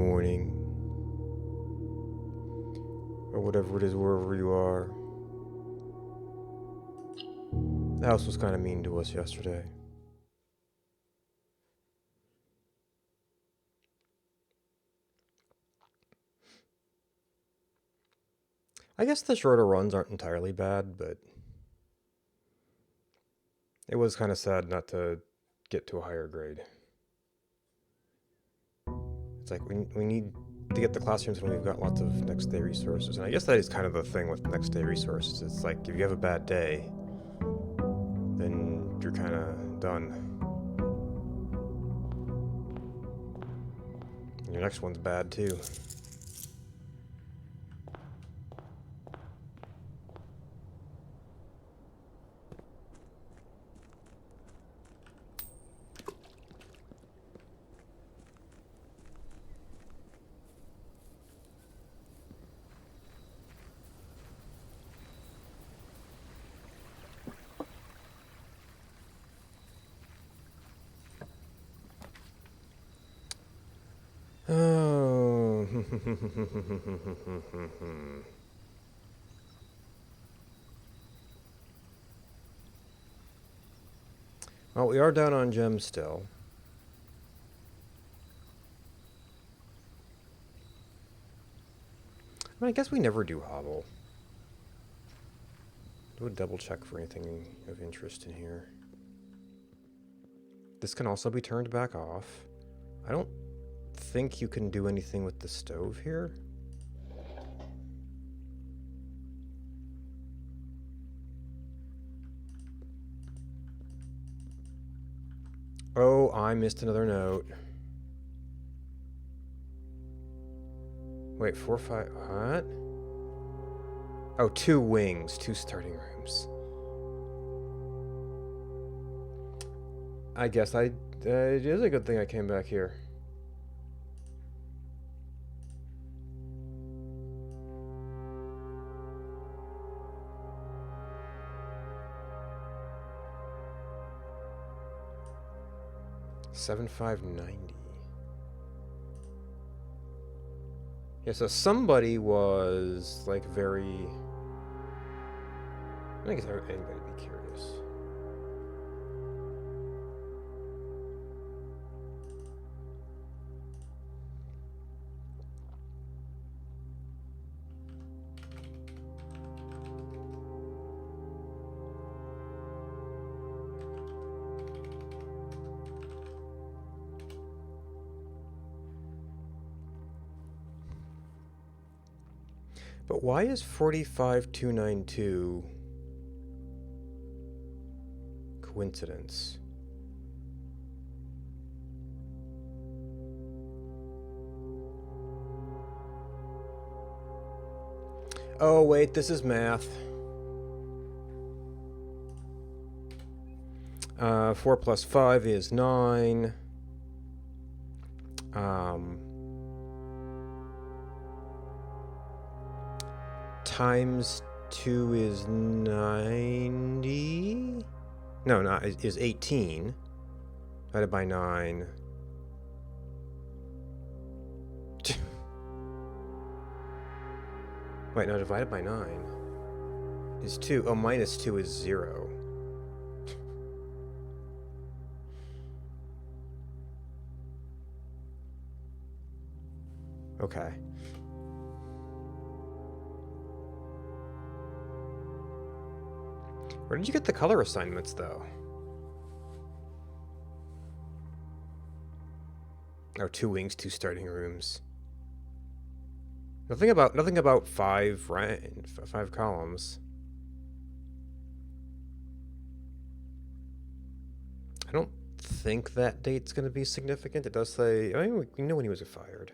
morning, or whatever it is, wherever you are. The house was kind of mean to us yesterday. I guess the shorter runs aren't entirely bad, but it was kind of sad not to get to a higher grade. It's like we need to get the classrooms when we've got lots of next day resources. And I guess that is kind of the thing with next day resources. It's like if you have a bad day, then you're kind of done. And your next one's bad too. Oh. Well, we are down on gems still. I mean, I guess we never do hobble. Do a double check for anything of interest in here. This can also be turned back off. I don't think you can do anything with the stove here. Oh, I missed another note. Wait, 4, 5, what? Oh, 2 wings, 2 starting rooms. I guess it is a good thing I came back here. $7,590. Yeah, so somebody was like very. I guess anybody would be curious. But why is 45292 coincidence? Oh, wait, this is math. 4 plus 5 is 9. Times 2 is 90. No, not is 18. Divided by 9. Wait, no, divided by 9 is 2. Oh, minus 2 is 0. Okay. Where did you get the color assignments, though? Oh, 2 wings, 2 starting rooms. Nothing about 5 columns. I don't think that date's going to be significant. It does say. I mean, we know when he was fired.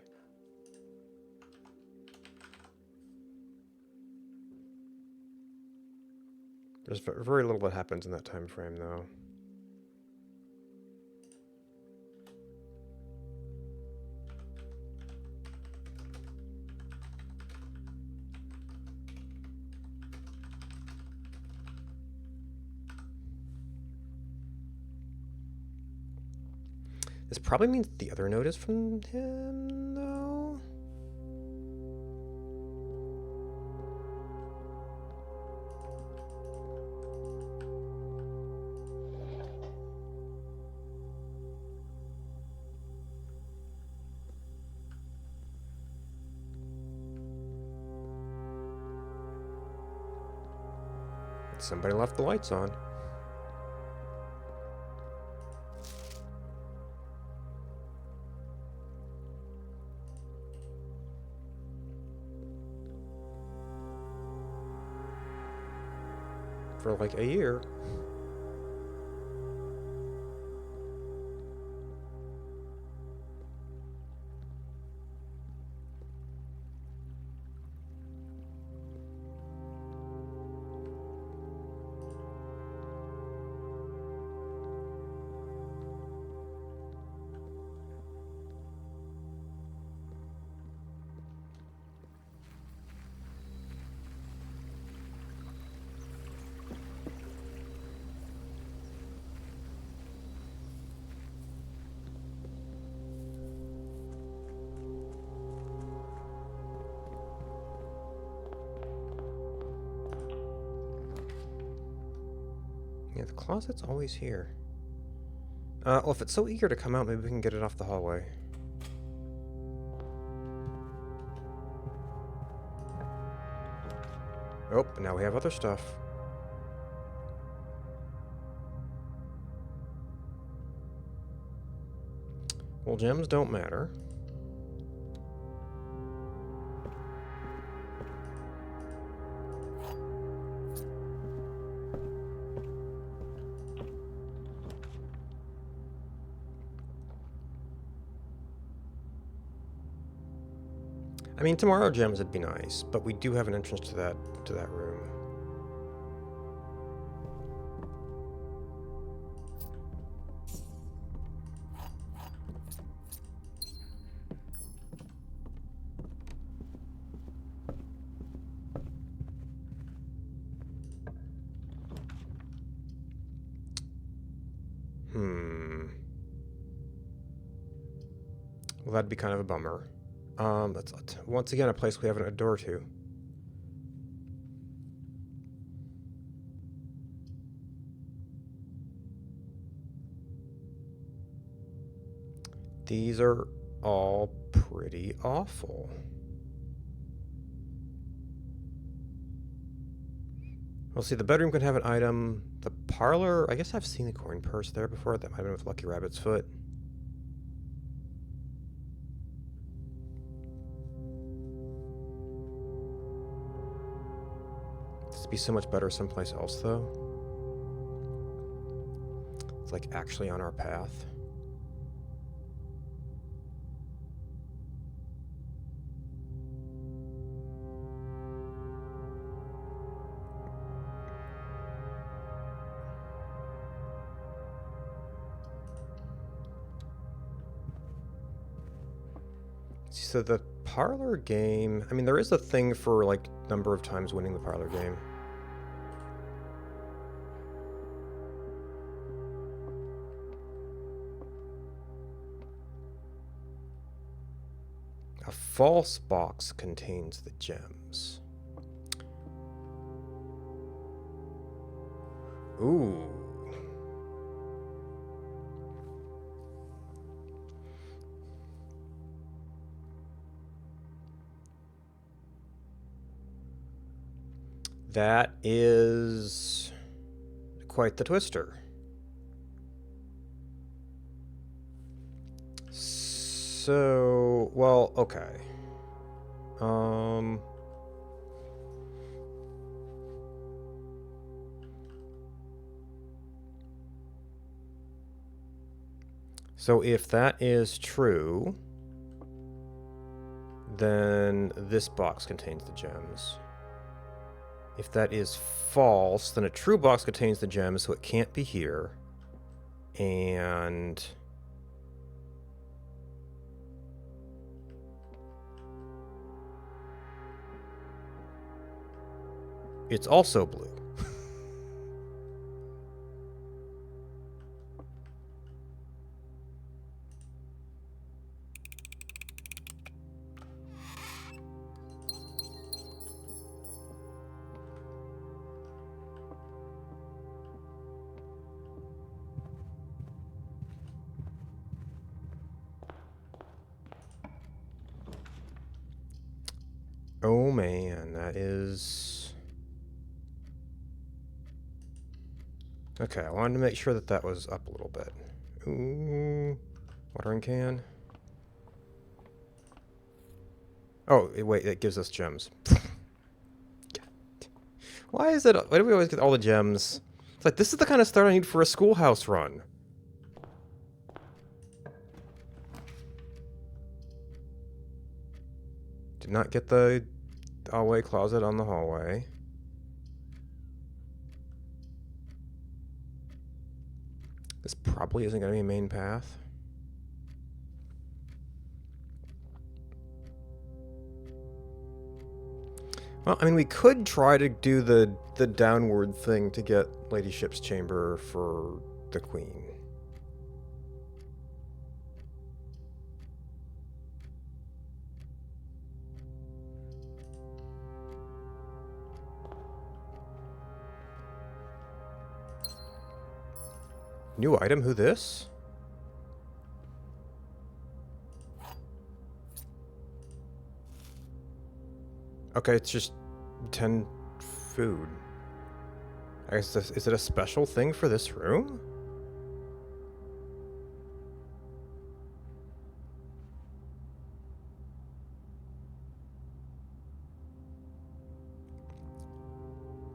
There's very little that happens in that time frame, though. This probably means the other note is from him, though. Somebody left the lights on. For like a year. Yeah, the closet's always here. Well, if it's so eager to come out, maybe we can get it off the hallway. Oh, now we have other stuff. Well, gems don't matter. I mean, tomorrow gems would be nice, but we do have an entrance to that room. Well, that'd be kind of a bummer. That's once again a place we haven't a door to. These are all pretty awful. Well, see, the bedroom can have an item. The parlor, I guess I've seen the coin purse there before. That might have been with Lucky Rabbit's foot. This would be so much better someplace else, though. It's like actually on our path. So the parlor game, I mean, there is a thing for like number of times winning the parlor game. A false box contains the gems. Ooh. That is quite the twister. So, well, okay. So if that is true, then this box contains the gems. If that is false, then a true box contains the gems, so it can't be here. And it's also blue. Oh man, that is... Okay, I wanted to make sure that that was up a little bit. Ooh, watering can. Oh, wait, it gives us gems. Why is it? Why do we always get all the gems? It's like, this is the kind of start I need for a schoolhouse run. Did not get the hallway closet on the hallway. This probably isn't going to be a main path. Well, I mean, we could try to do the downward thing to get Lady Ship's chamber for the queen. New item, who this? Okay, it's just 10 food. I guess this, is it a special thing for this room?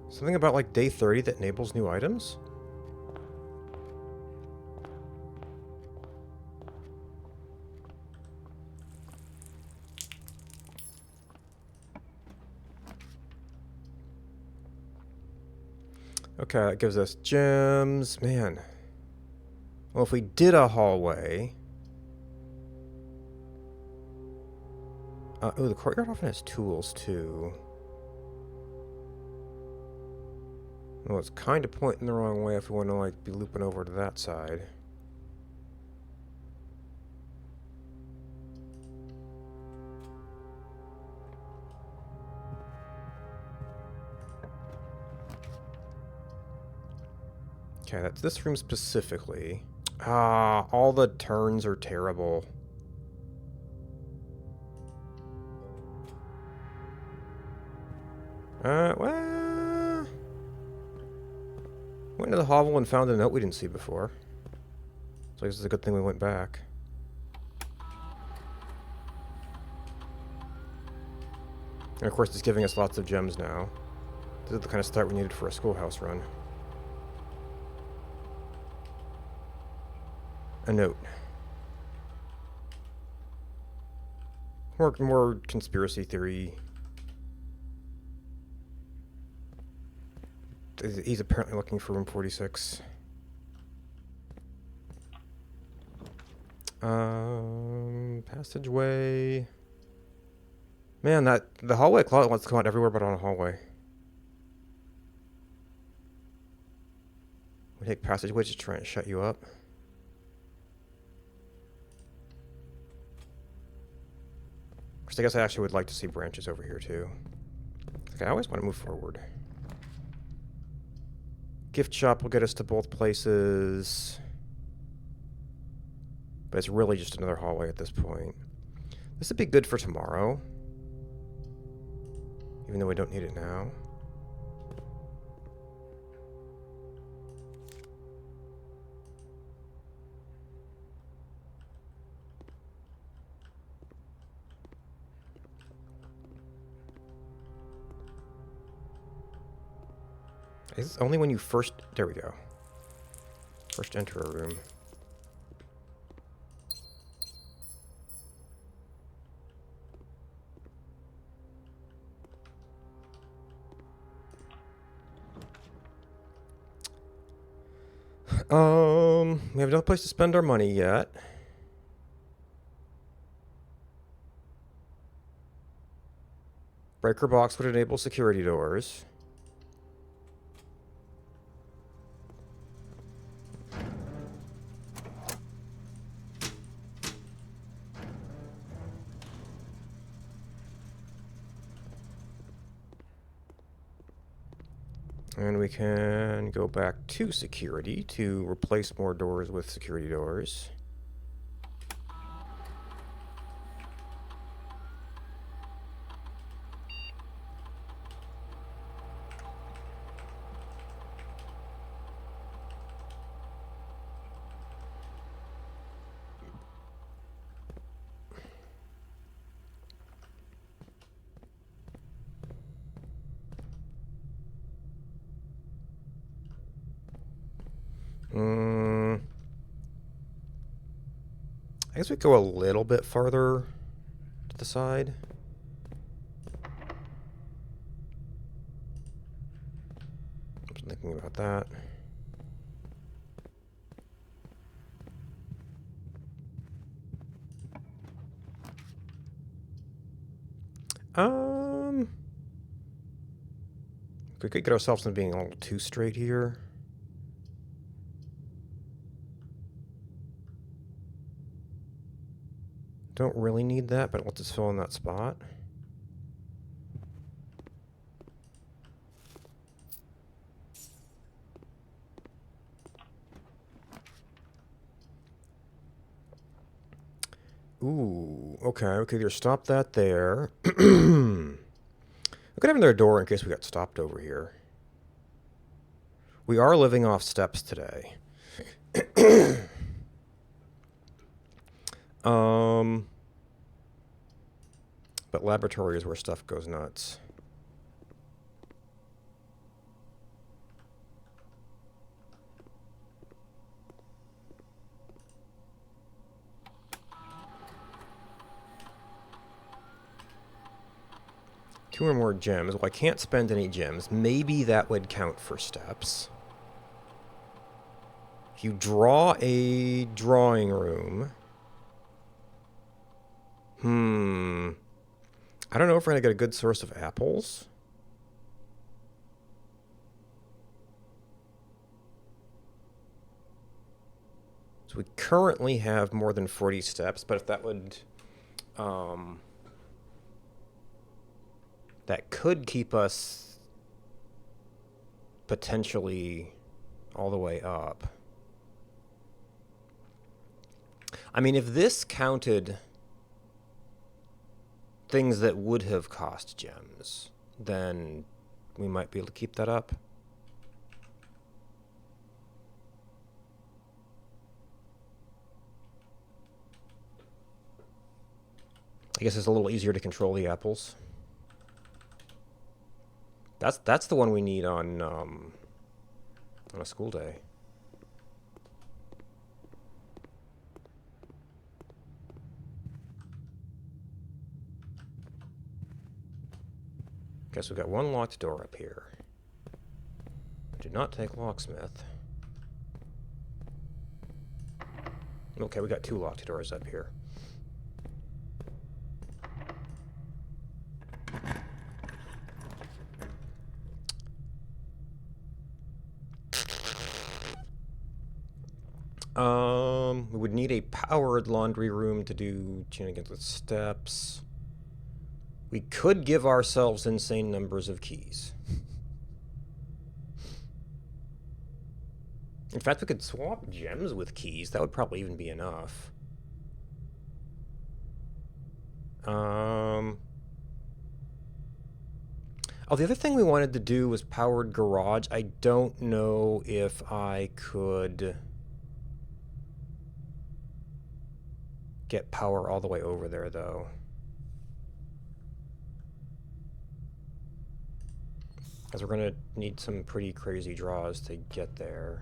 Something about like day 30 that enables new items? Okay, that gives us gems. Man. Well, if we did a hallway... oh, the courtyard often has tools, too. Well, it's kind of pointing the wrong way if we want to, like, be looping over to that side. Okay, that's this room specifically. Ah, all the turns are terrible. Well... Went into the hovel and found a note we didn't see before. So I guess it's a good thing we went back. And of course it's giving us lots of gems now. This is the kind of start we needed for a schoolhouse run. A note. More conspiracy theory. He's apparently looking for room 46. Passageway. Man, the hallway closet wants to come out everywhere but on a hallway. We take passageways to try and shut you up. Of course, I guess I actually would like to see branches over here too. Okay, I always want to move forward. Gift shop will get us to both places. But it's really just another hallway at this point. This would be good for tomorrow. Even though we don't need it now. Is this only when you first... There we go. First enter a room. We have no place to spend our money yet. Breaker box would enable security doors. And we can go back to security to replace more doors with security doors. I guess we go a little bit farther to the side. I'm thinking about that. We could get ourselves into being a little too straight here. Don't really need that, but let's just fill in that spot. Ooh, okay, we could either stop that there. We could have another door in case we got stopped over here. We are living off steps today. But laboratory is where stuff goes nuts. Two or more gems. Well, I can't spend any gems. Maybe that would count for steps. If you draw a drawing room... I don't know if we're going to get a good source of apples. So we currently have more than 40 steps, but if that would... that could keep us potentially all the way up. I mean, if this counted things that would have cost gems, then we might be able to keep that up. I guess it's a little easier to control the apples. That's the one we need on a school day. Guess we've got one locked door up here. Do not take locksmith. Okay, we got two locked doors up here. We would need a powered laundry room to do shenanigans with steps. We could give ourselves insane numbers of keys. In fact, we could swap gems with keys. That would probably even be enough. Oh, the other thing we wanted to do was powered garage. I don't know if I could get power all the way over there, though. Because we're going to need some pretty crazy draws to get there.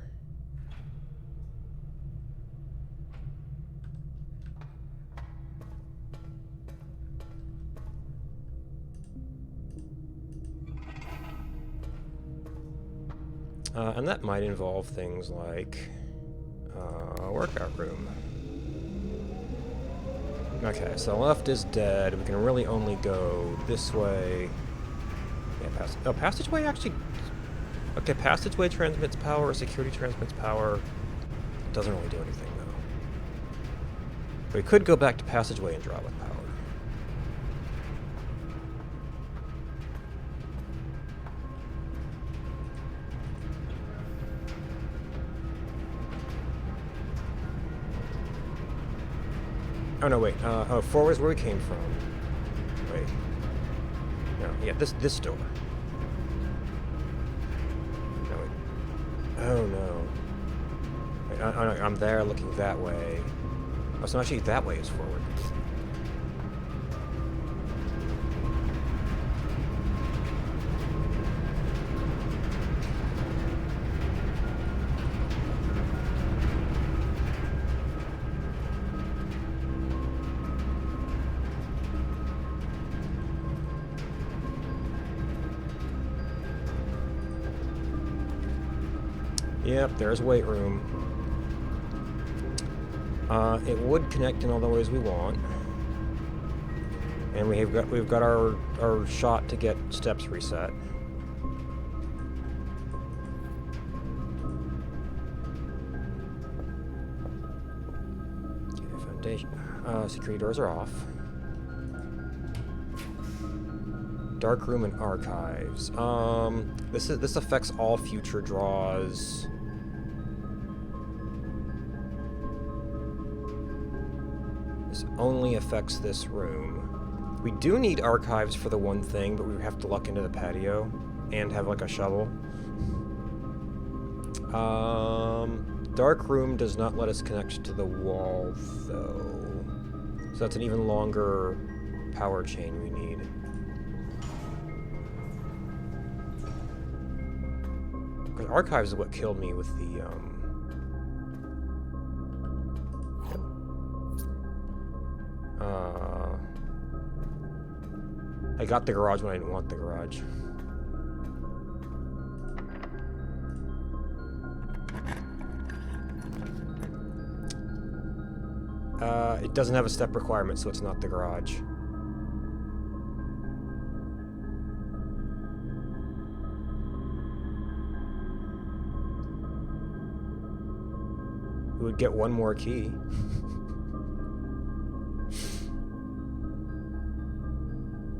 And that might involve things like a workout room. Okay, so left is dead. We can really only go this way. Yeah, passageway actually... Okay, passageway transmits power, security transmits power. Doesn't really do anything, though. But we could go back to passageway and draw with power. Oh, no, wait. Oh, forward is where we came from. Wait. No, yeah, this door. No, wait. Oh, no. Wait, oh, no, I'm there looking that way. Oh, so actually that way is forward. Yep, there's weight room. It would connect in all the ways we want. And we've got our shot to get steps reset. Okay, foundation. Security doors are off. Dark room and archives. This affects all future draws. This only affects this room. We do need archives for the one thing, but we have to luck into the patio and have like a shovel. Dark room does not let us connect to the wall though. So that's an even longer power chain we need. Because archives is what killed me with the I got the garage when I didn't want the garage. It doesn't have a step requirement, so it's not the garage. We would get one more key.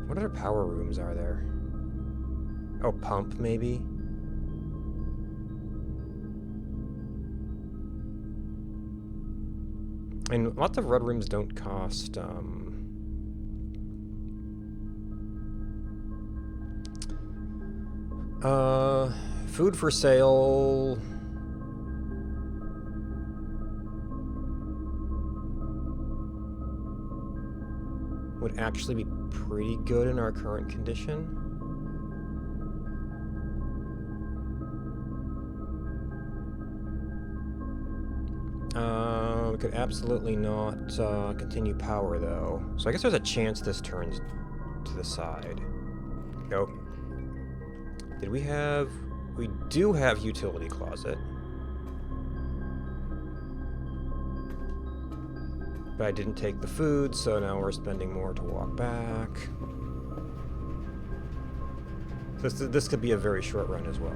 What other power rooms are there? Oh, pump, maybe? And lots of red rooms don't cost, food for sale. Would actually be pretty good in our current condition. We could absolutely not continue power though. So I guess there's a chance this turns to the side. Nope. Did we have... We do have utility closet. But I didn't take the food, so now we're spending more to walk back. This could be a very short run as well.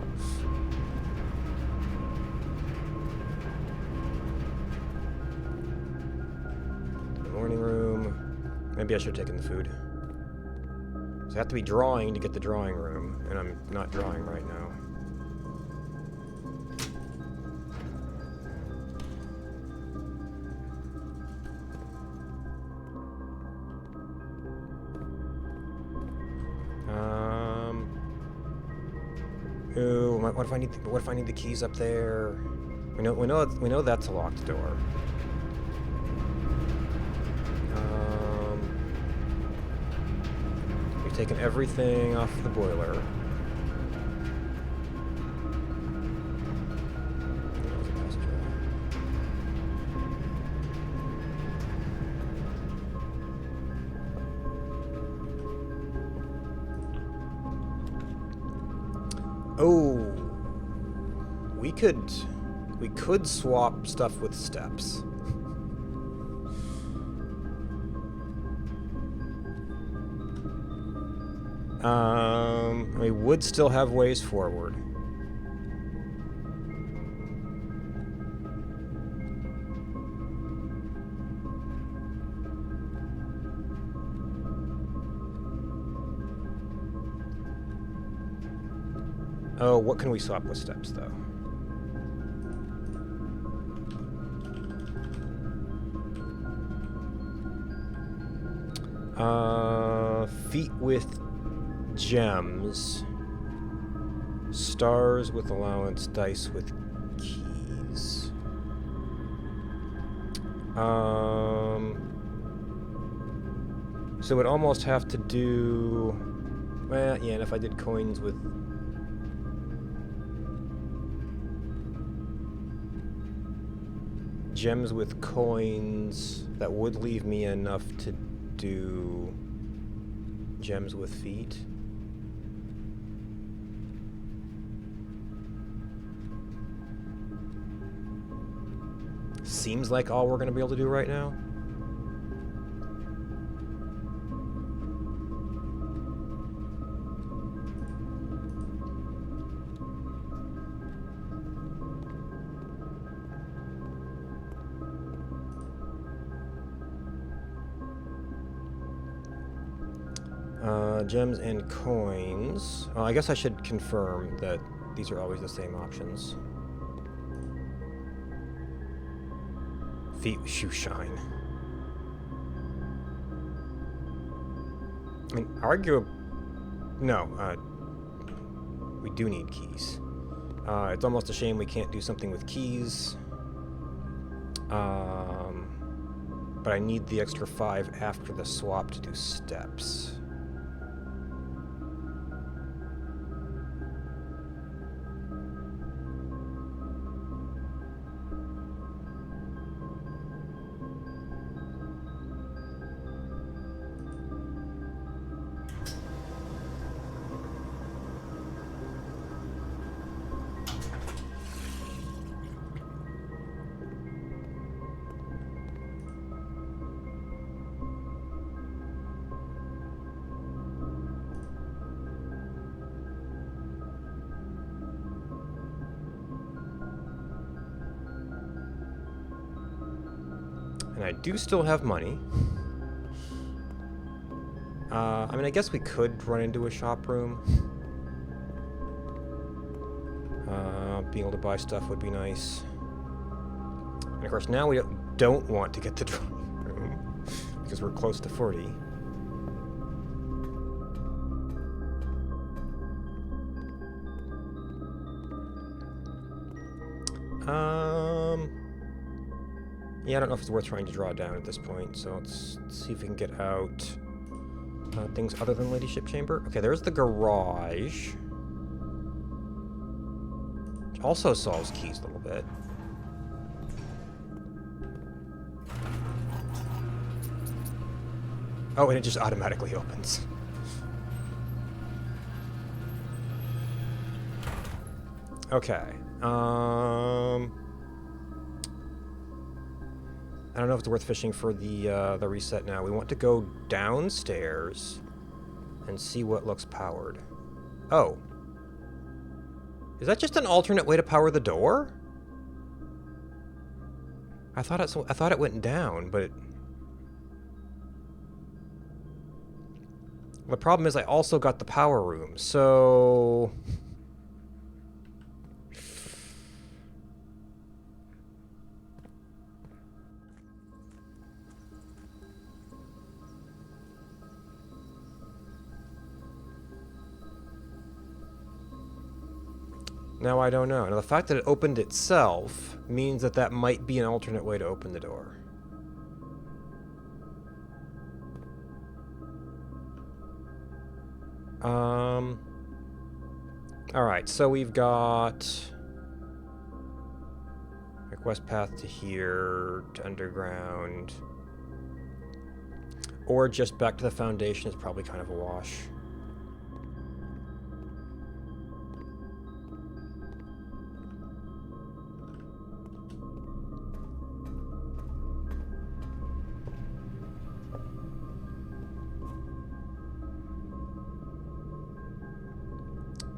The morning room. Maybe I should have taken the food. So I have to be drawing to get the drawing room, and I'm not drawing right now. Ooh, what if I need the keys up there? We know that's a locked door. We've taken everything off the boiler. Oh, we could swap stuff with steps. We would still have ways forward. Oh, what can we swap with steps, though? Feet with gems. Stars with allowance, dice with keys. So we'd almost have to do... Well, yeah, and if I did coins with... Gems with coins, that would leave me enough to do gems with feet. seems like all we're going to be able to do right now. Gems and coins. I guess I should confirm that these are always the same options. Feet, shoe shine. I mean, no, we do need keys. It's almost a shame we can't do something with keys. But I need the extra 5 after the swap to do steps. And I do still have money. I mean, I guess we could run into a shop room. Being able to buy stuff would be nice. And of course, now we don't want to get the drawing room because we're close to 40. Yeah, I don't know if it's worth trying to draw down at this point, so let's see if we can get out things other than Ladyship Chamber. Okay, there's the garage. Which also solves keys a little bit. Oh, and it just automatically opens. Okay. I don't know if it's worth fishing for the reset now. We want to go downstairs and see what looks powered. Oh. Is that just an alternate way to power the door? I thought it went down, but the problem is I also got the power room, so now I don't know. Now the fact that it opened itself means that that might be an alternate way to open the door. Alright, so we've got request path to here, to underground. Or just back to the foundation is probably kind of a wash.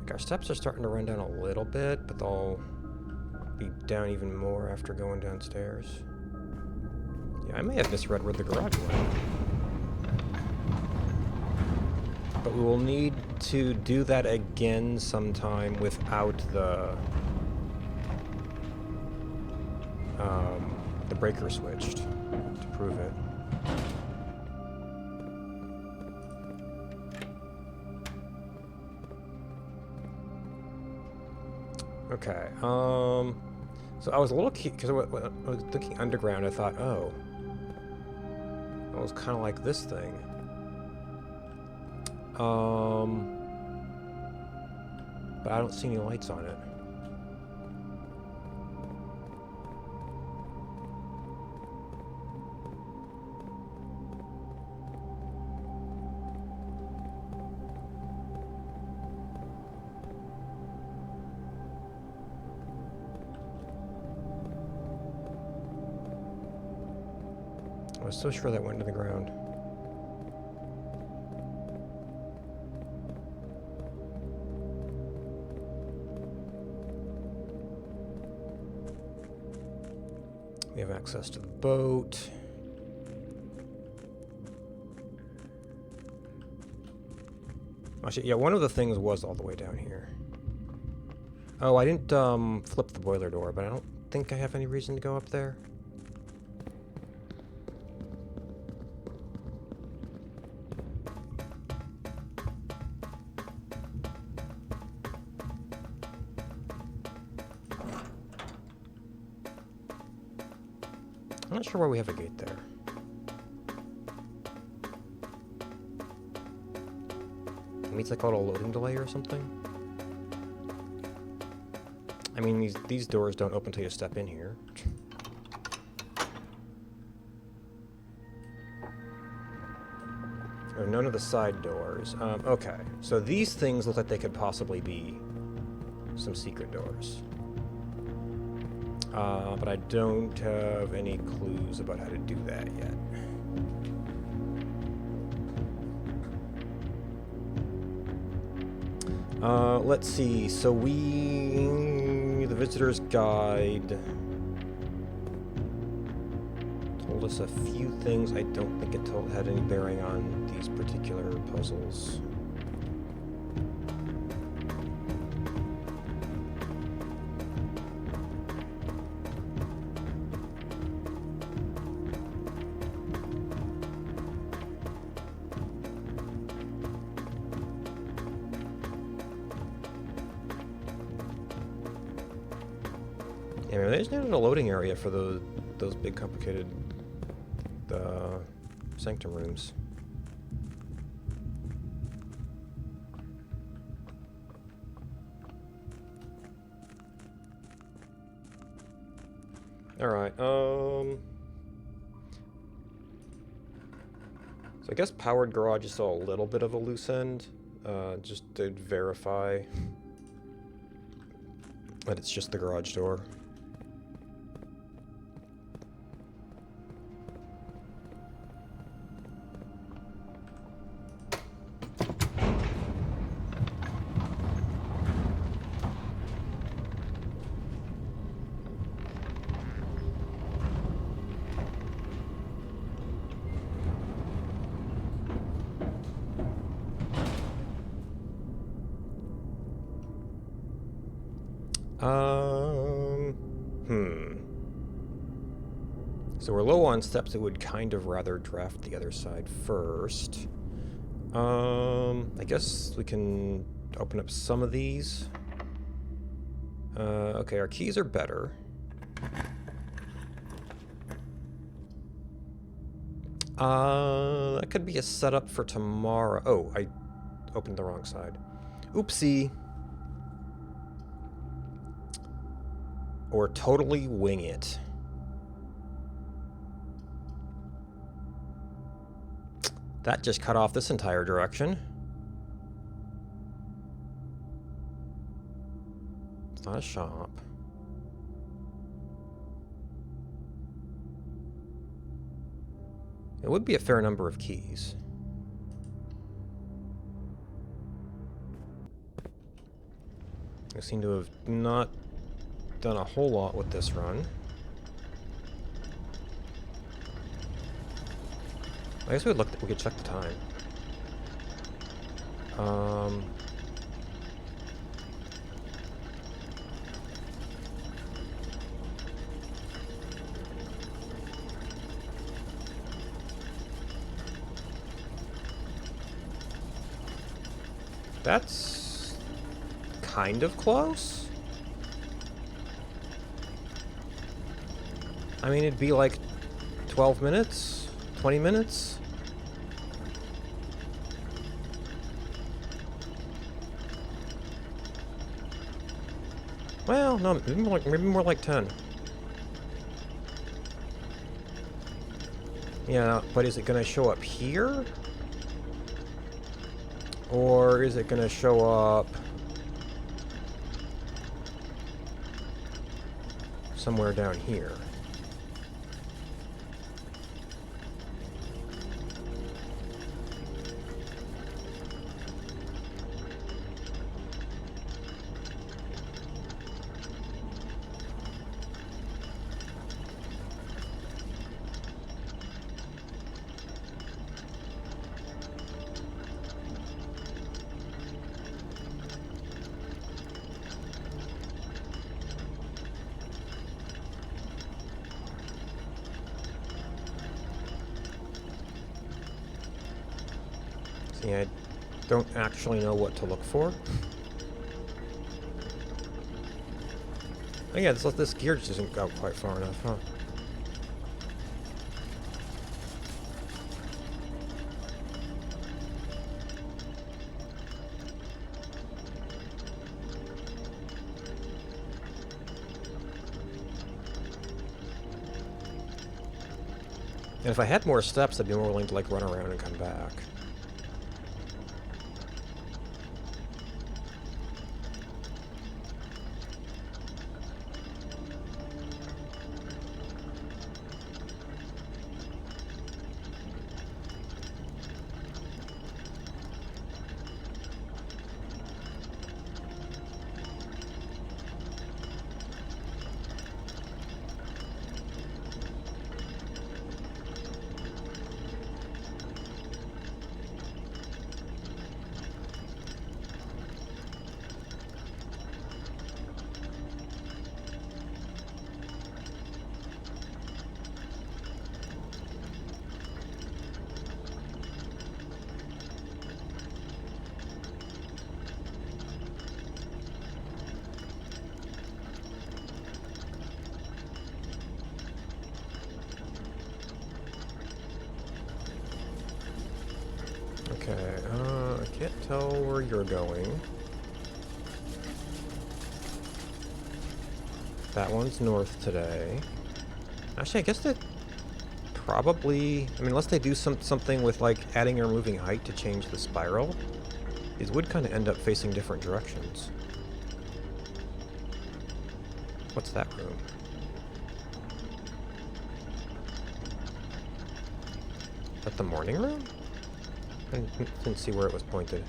Our steps are starting to run down a little bit, but they'll be down even more after going downstairs. Yeah, I may have misread where the garage went. But we will need to do that again sometime without the breaker switched to prove it. Okay, so I was a little because when I was thinking underground, I thought, oh, it was kind of like this thing. But I don't see any lights on it. I was so sure that went into the ground. We have access to the boat. Actually, yeah, one of the things was all the way down here. Oh, I didn't flip the boiler door, but I don't think I have any reason to go up there. I'm not sure why we have a gate there. Maybe it's like a loading delay or something? I mean, these doors don't open until you step in here. Or none of the side doors. Okay, so these things look like they could possibly be some secret doors. But I don't have any clues about how to do that yet. Let's see. So the visitor's guide told us a few things. I don't think it had any bearing on these particular puzzles. Yeah, they just needed a loading area for those big complicated sanctum rooms. Alright, so I guess powered garage is still a little bit of a loose end, just to verify that it's just the garage door. So we're low on steps. I would kind of rather draft the other side first. I guess we can open up some of these. Okay, our keys are better. That could be a setup for tomorrow. Oh, I opened the wrong side. Oopsie. Or totally wing it. That just cut off this entire direction. It's not a shop. It would be a fair number of keys. I seem to have not done a whole lot with this run. I guess we could check the time. That's kind of close. I mean, it'd be like 12 minutes, 20 minutes. Well, no, maybe more like 10. Yeah, but is it going to show up here? Or is it going to show up somewhere down here? Yeah, I don't actually know what to look for. Oh yeah, this gear just doesn't go quite far enough, huh? And if I had more steps, I'd be more willing to like run around and come back. Okay, I can't tell where you're going. That one's north today. Actually, I guess that probably... I mean, unless they do something with, like, adding or removing height to change the spiral, these would kind of end up facing different directions. What's that room? Is that the morning room? I didn't see where it was pointed.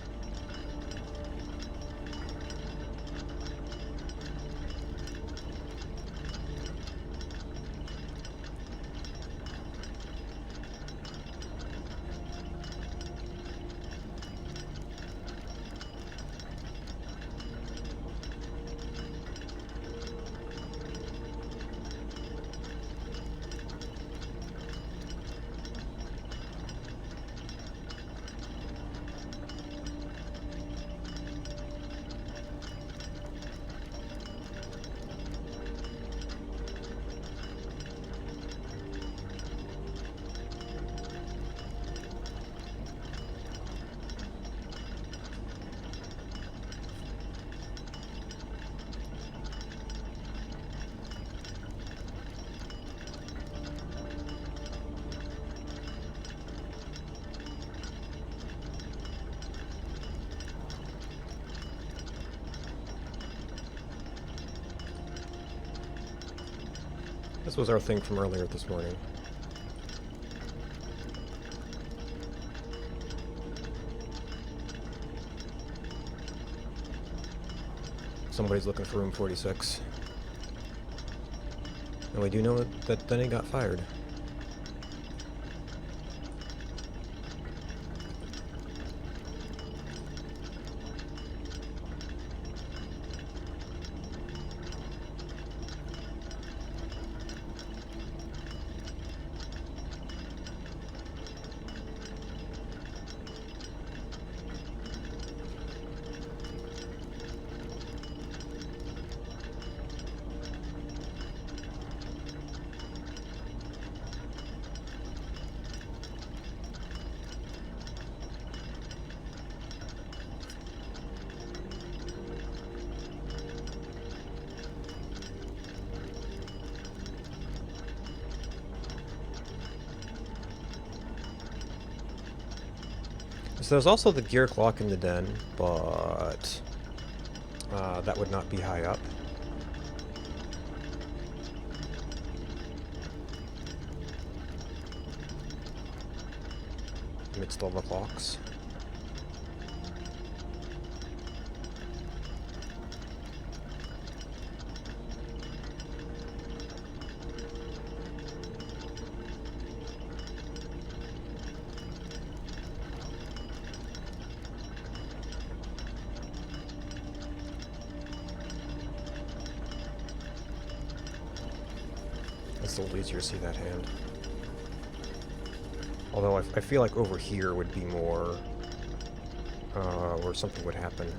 This was our thing from earlier this morning. Somebody's looking for room 46. And we do know that Denny got fired. So there's also the gear clock in the den, but that would not be high up. Amidst all the clocks. It's a little easier to see that hand. Although I feel like over here would be more where something would happen.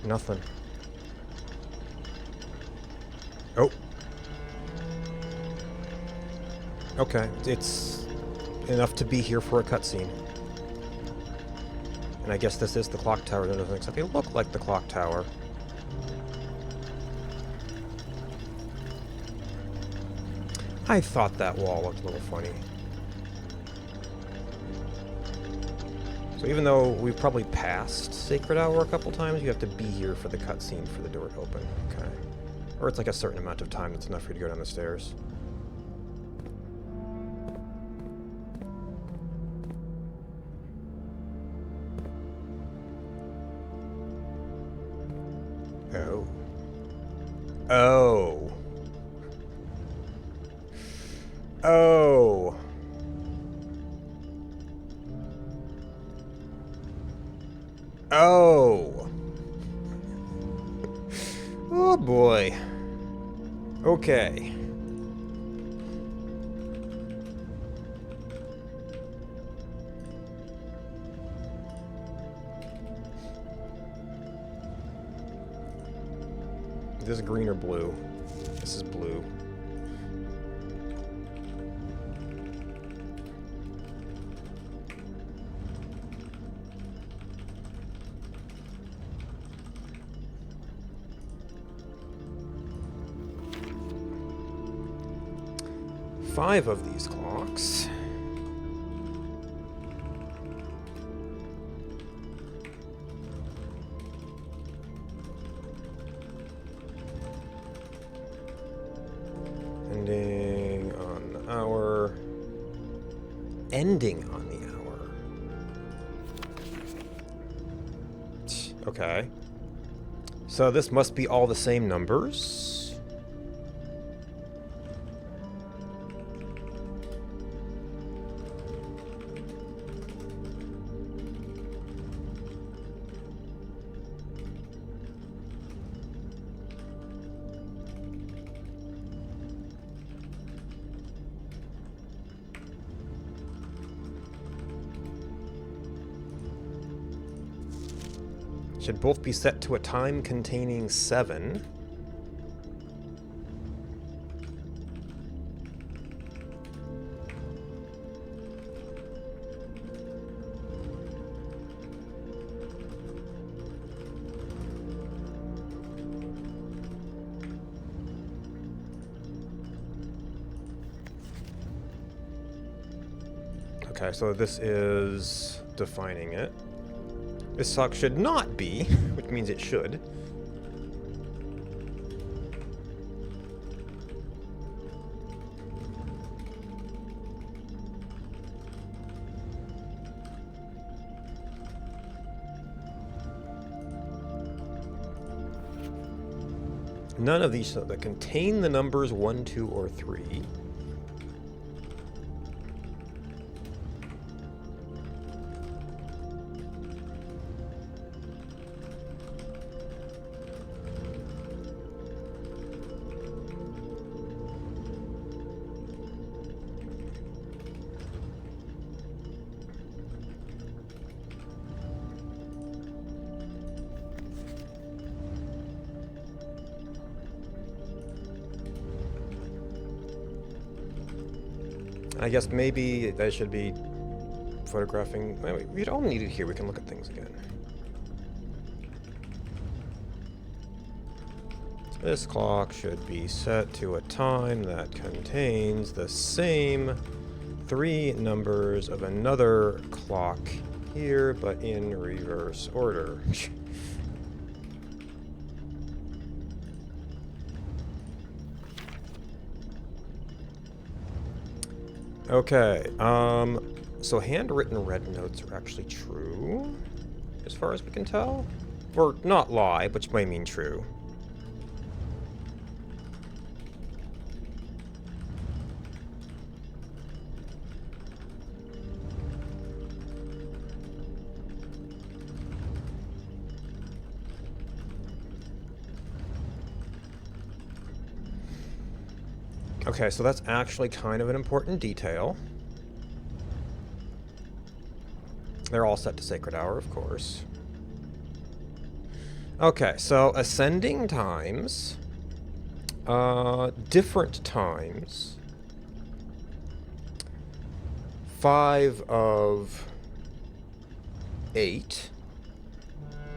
Nothing. Oh. Okay, it's enough to be here for a cutscene. And I guess this is the clock tower. That doesn't exactly look like the clock tower. I thought that wall looked a little funny. So even though we've probably passed Sacred Hour a couple times, you have to be here for the cutscene for the door to open. Okay. Or it's like a certain amount of time that's enough for you to go down the stairs. Oh. Oh. Oh. Oh. Oh boy. Okay. Is this green or blue? This is blue. Five of these clocks. Ending on the hour. Ending on the hour. Okay. So this must be all the same numbers. Should both be set to a time containing 7. Okay, so this is defining it. This sock should not be, which means it should. None of these that contain the numbers 1, 2, or 3. I guess maybe I should be photographing. We don't need it here. We can look at things again. This clock should be set to a time that contains the same 3 numbers of another clock here, but in reverse order. Okay, so handwritten red notes are actually true, as far as we can tell. Or not lie, which may mean true. Okay, so that's actually kind of an important detail. They're all set to Sacred Hour, of course. Okay, so ascending times, different times, 5 of 8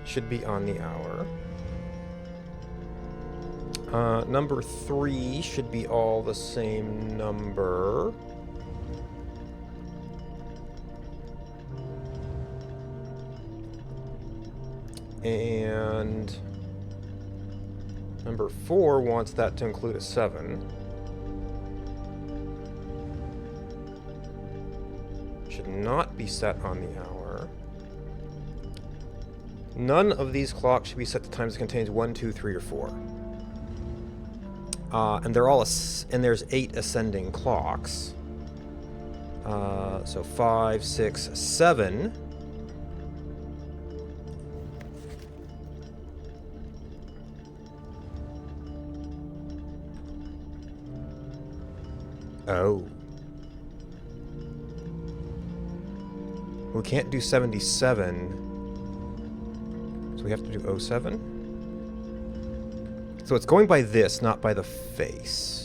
should be on the hour. Number 3 should be all the same number. And number 4 wants that to include a 7. Should not be set on the hour. None of these clocks should be set to times that contains 1, 2, 3, or 4. And they're all and there's 8 ascending clocks. So 5, 6, 7. Oh. We can't do 77. So we have to do 07? So it's going by this, not by the face.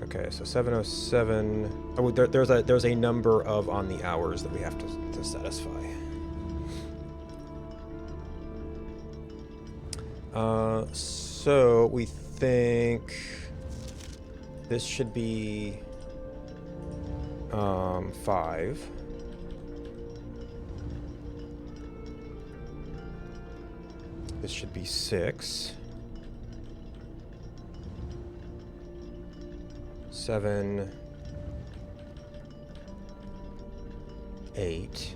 Okay, so 707. Oh, there's a number of on the hours that we have to satisfy. So we think this should be 5. This should be 6. 7, 8.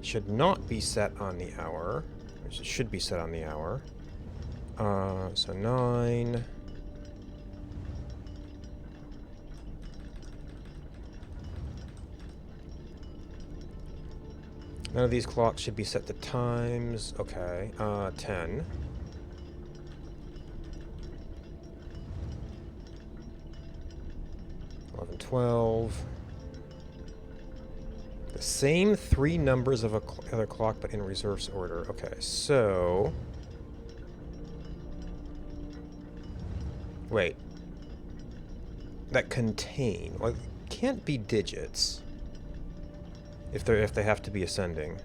Should not be set on the hour. It should be set on the hour. So 9. None of these clocks should be set to times. Okay. 10. 11, 12. The same 3 numbers of other clock, but in reverse order. Okay, so... Wait. That contain... Well, it can't be digits. If they have to be ascending.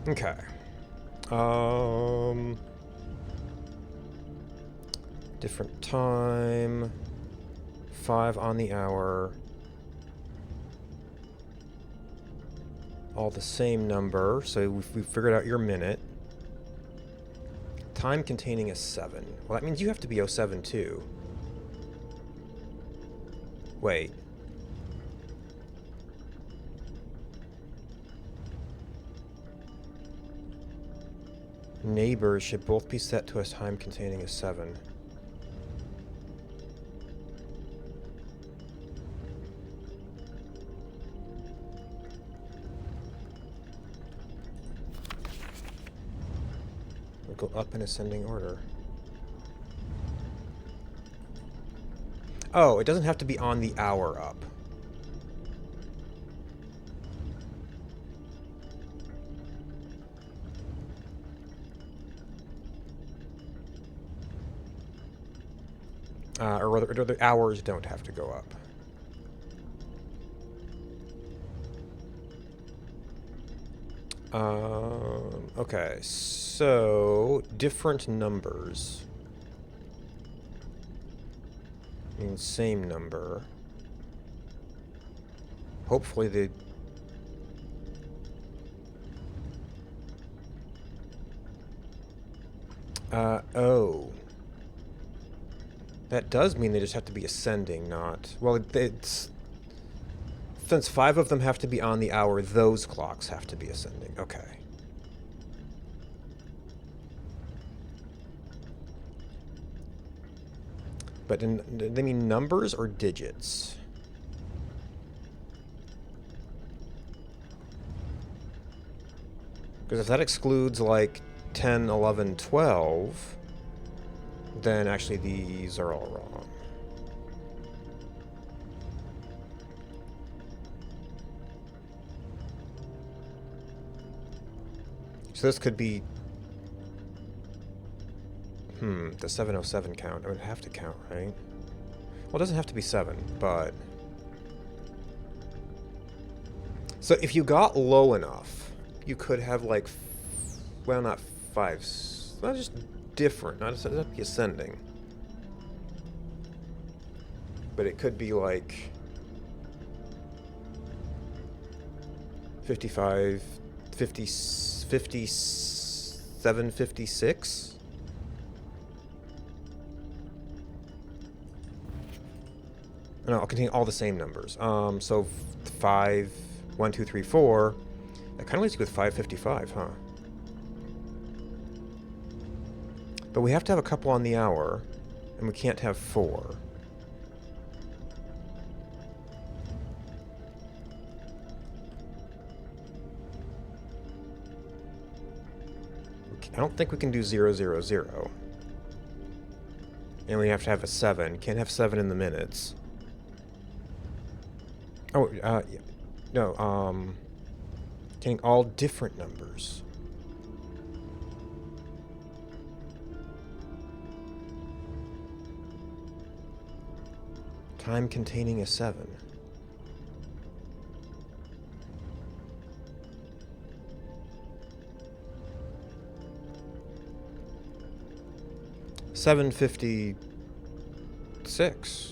Okay. Different time. 5 on the hour. All the same number, so we've figured out your minute. Time containing a 7. Well, that means you have to be 07 too. Wait. Neighbors should both be set to a time containing a 7. We'll go up in ascending order. Oh, it doesn't have to be on the hour up. Or rather, the hours don't have to go up. Okay, so different numbers means same number. Hopefully Oh. That does mean they just have to be ascending, not... Well, it's... Since 5 of them have to be on the hour, those clocks have to be ascending. Okay. But do they mean numbers or digits? Because if that excludes, like, 10, 11, 12, then actually these are all wrong. So this could be... the 707 count. I would have to count, right? Well, it doesn't have to be 7, but... So if you got low enough, you could have, like... Well, not 5... Not just different. Not just, it doesn't have to be ascending. But it could be, like... 55... 50... 57, 56? No, I'll contain all the same numbers. So 5, 1, 2, 3, 4. That kind of leaves you with 555, huh? But we have to have a couple on the hour, and we can't have 4. I don't think we can do 0, 0, 0. And we have to have a 7. Can't have 7 in the minutes. Oh, yeah. No, getting all different numbers. Time containing a 7. $7.56.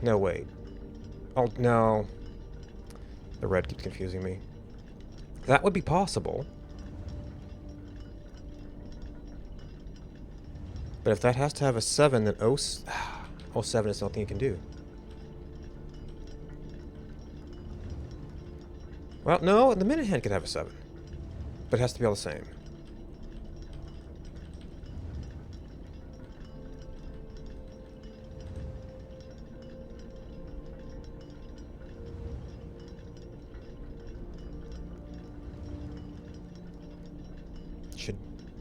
No, wait. Oh, no. The red keeps confusing me. That would be possible. But if that has to have a 7, then 07 is nothing you can do. Well, no, the minute hand could have a 7. But it has to be all the same.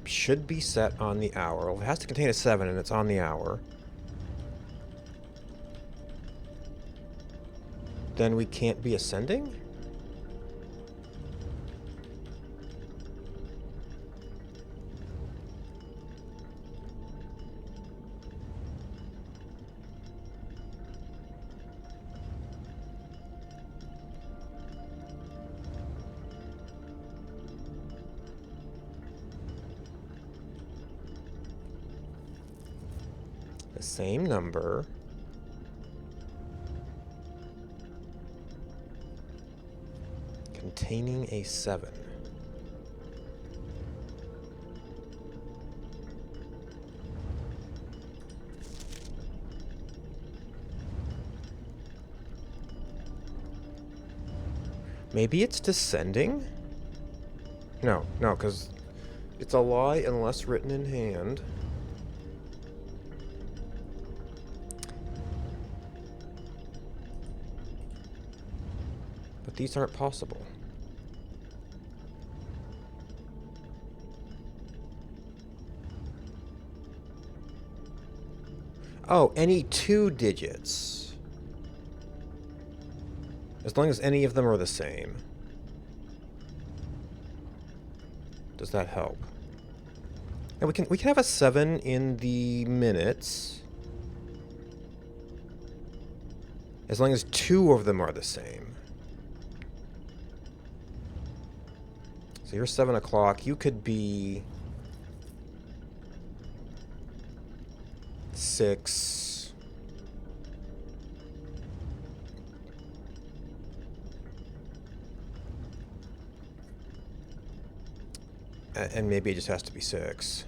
Should be set on the hour. Well, it has to contain a 7 and it's on the hour. Then we can't be ascending? The same number. Containing a 7. Maybe it's descending? No, because it's a lie unless written in hand. But these aren't possible. Oh, any 2 digits. As long as any of them are the same. Does that help? And we can have a 7 in the minutes. As long as 2 of them are the same. So you're 7 o'clock. You could be... 6. And maybe it just has to be 6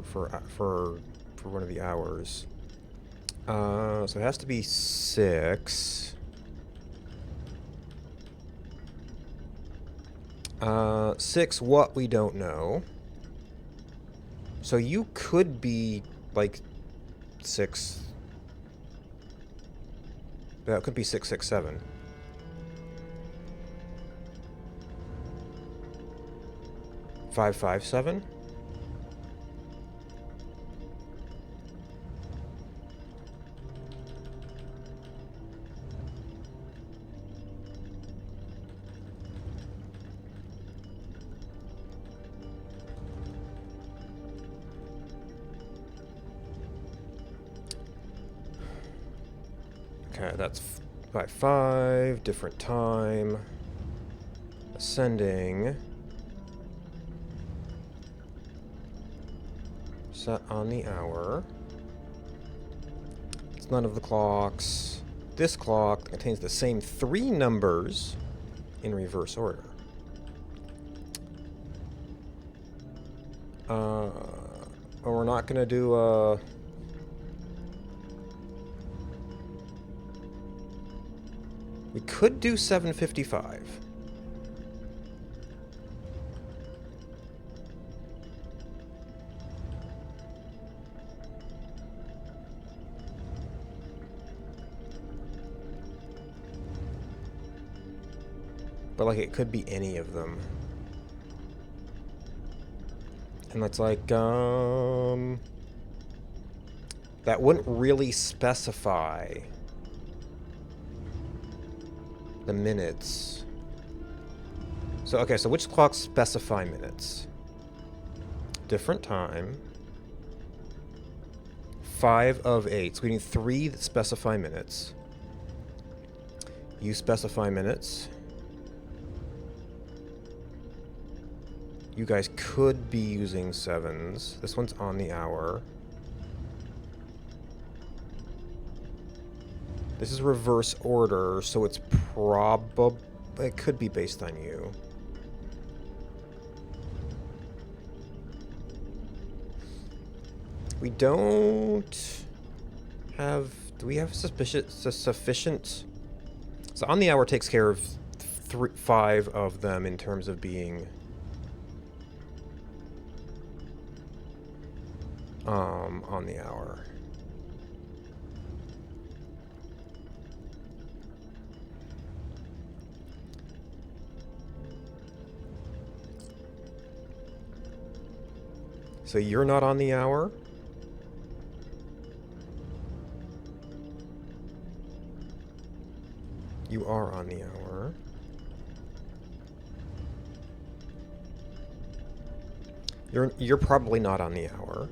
for one of the hours. So it has to be 6. 6 what we don't know. So you could be like 6. That could be 667. Five, 7. Okay, that's 5, 5, different time. Ascending. Set on the hour. It's none of the clocks. This clock contains the same 3 numbers in reverse order. We're not gonna do we could do 755. But like it could be any of them. And that's like that wouldn't really specify the minutes. So okay, so which clocks specify minutes? Different time. 5 of 8. So we need 3 that specify minutes. You specify minutes. You guys could be using 7s. This one's on the hour. This is reverse order, so it's probably... It could be based on you. We don't have... Do we have sufficient... So on the hour takes care of 5 of them in terms of being... on the hour. So you're not on the hour? You are on the hour. You're probably not on the hour.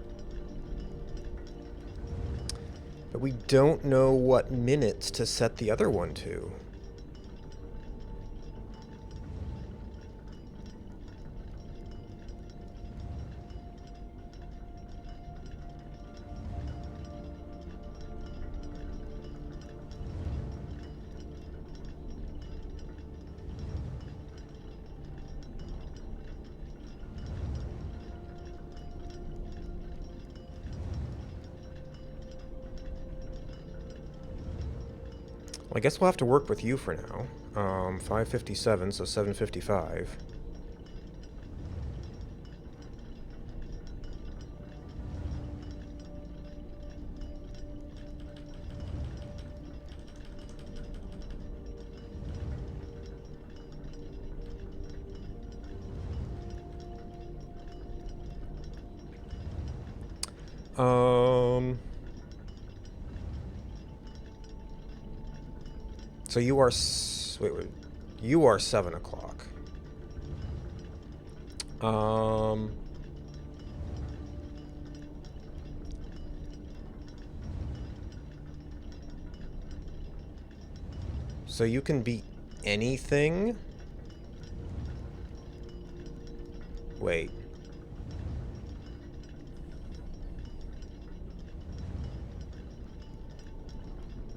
But we don't know what minutes to set the other one to. Well, I guess we'll have to work with you for now. 557, so 755. So you are... Wait. You are 7 o'clock. So you can be anything? Wait.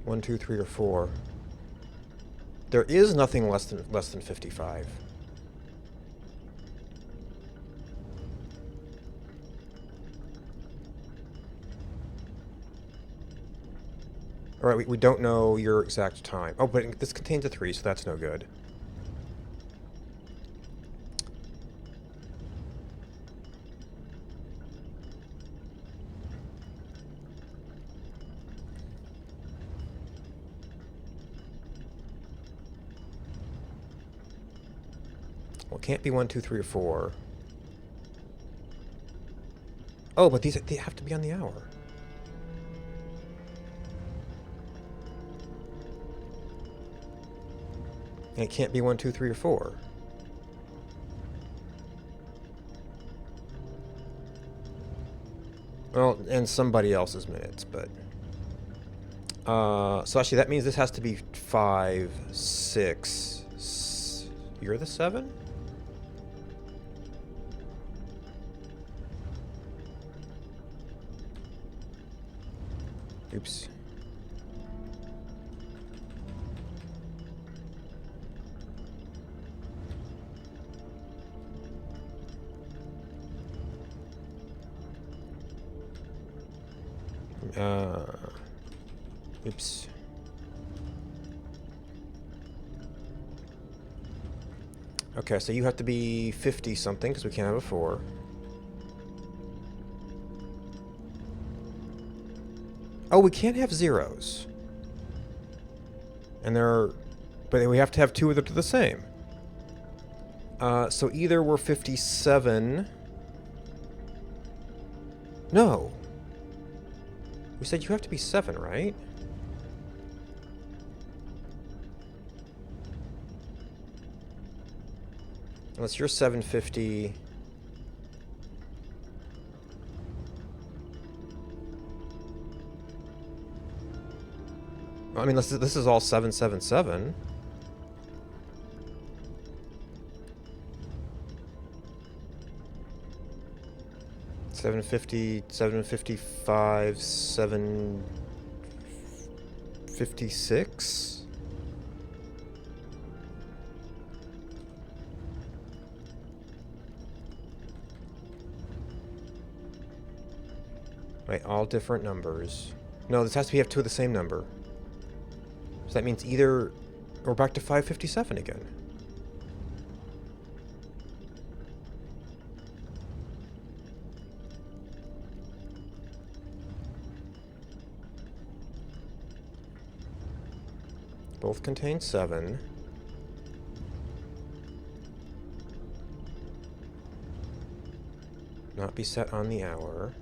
1, 2, 3, or 4. There is nothing less than 55. All right, we don't know your exact time. Oh, but this contains a 3, so that's no good. Well, it can't be 1, 2, 3, or 4. Oh, but they have to be on the hour. And it can't be 1, 2, 3, or 4. Well, and somebody else's minutes, but... so actually that means this has to be 5, 6... You're the 7? Oops. Oops. Okay, so you have to be 50 something because we can't have a 4. Oh, we can't have zeros. And but we have to have 2 of them to the same. So either we're 57. No. We said you have to be 7, right? Unless you're 750. I mean, this is all 777. $750, $755, $756. Right, all different numbers. No, this has to have 2 of the same number. So that means either we're back to 557 again. Both contain 7. Not be set on the hour.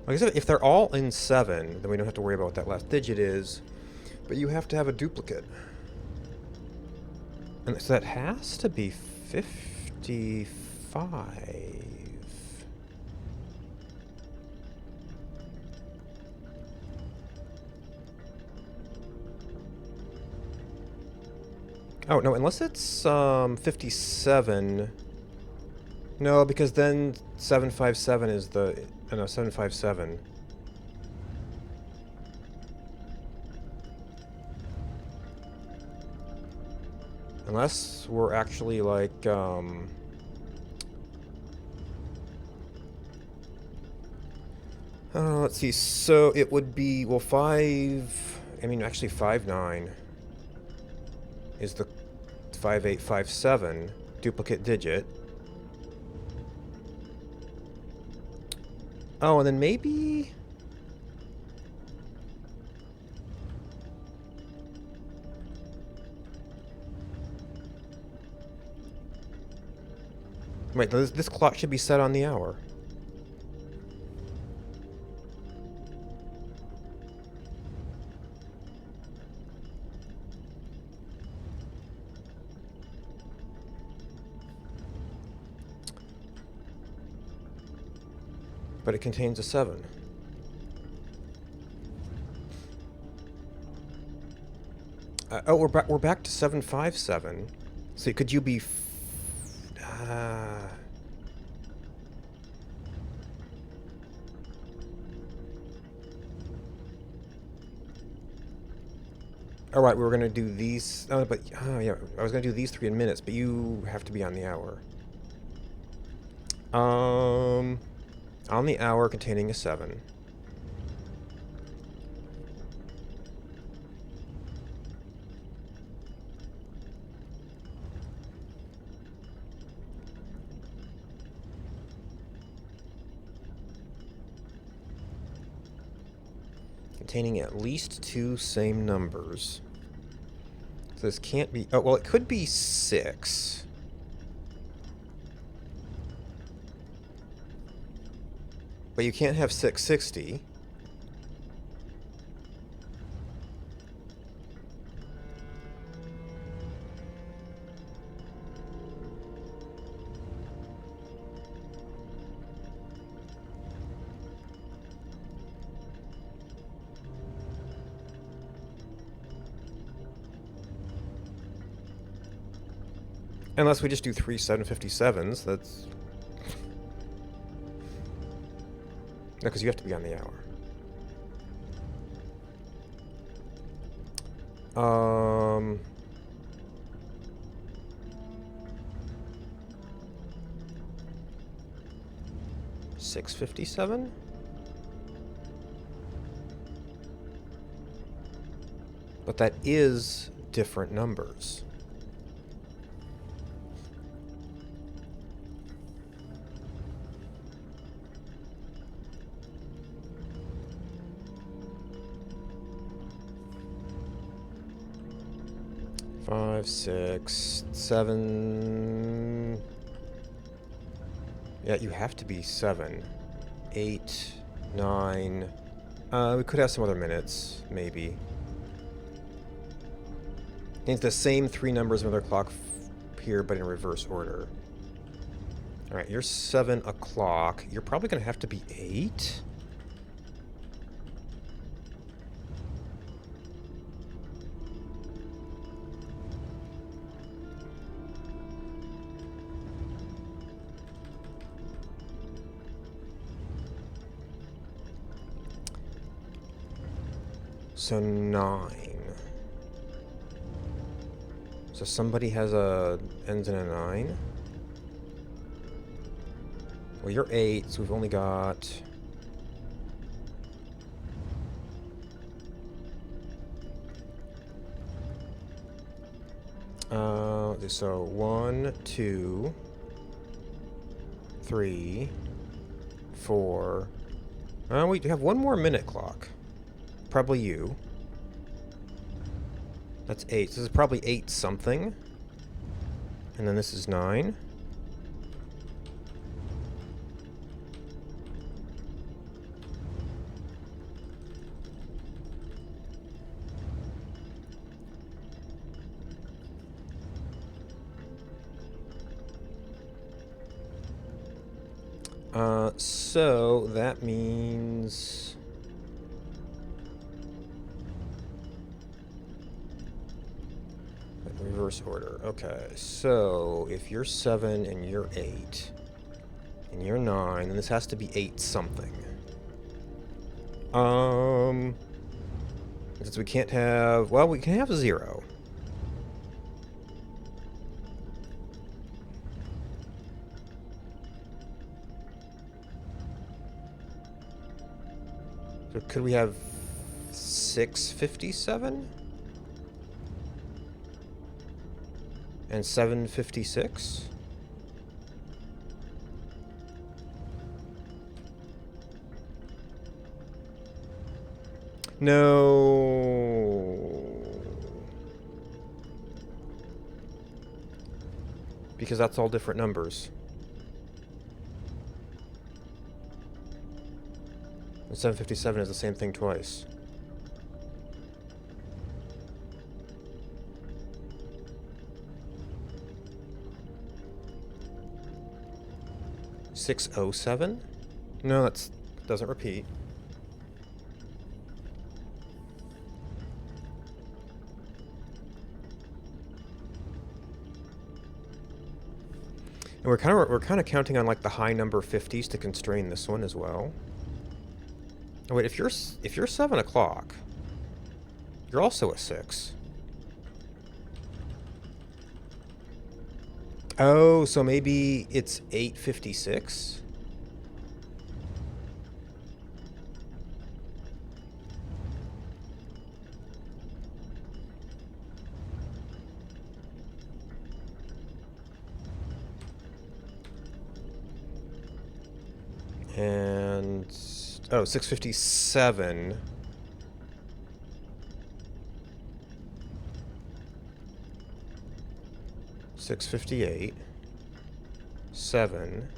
Like I said, if they're all in 7, then we don't have to worry about what that last digit is. But you have to have a duplicate. And so that has to be 55. Oh, no, unless it's 57. No, because then 757 is the... No, 757. Unless we're actually like, let's see, so it would be, well, 59 is the 5857 duplicate digit. Oh, and then maybe... Wait, this clock should be set on the hour. But it contains a 7. Oh, we're back to 757. So could you be... All right, we were gonna do these, but yeah, I was gonna do these 3 in minutes, but you have to be on the hour. On the hour containing a 7. Containing at least 2 same numbers. So this can't be... Oh, well, it could be 6. But you can't have 660. Unless we just do 3 757s, that's... No, because you have to be on the hour. 657? But that is different numbers. Five, 6, 7. Yeah, you have to be 7. 8, 9. We could have some other minutes, maybe. It's the same 3 numbers of another clock here, but in reverse order. Alright, you're 7 o'clock. You're probably going to have to be 8? So 9. So somebody has ends in a 9. Well, you're 8, so we've only got... so 1, 2, 3, 4... we have one more minute clock. Probably you. That's 8. So this is probably 8 something. And then this is 9. So that means... reverse order. Okay, so if you're 7 and you're 8 and you're 9, then this has to be 8 something. Since we can't have... Well, we can have 0. So could we have 657? And 756? No. Because that's all different numbers. And 757 is the same thing twice. $607? No, that doesn't repeat. And we're kind of counting on like the high number 50s to constrain this one as well. Oh wait, if you're 7 o'clock, you're also a 6. Oh, so maybe it's 856? And... oh, 657. $658, 7,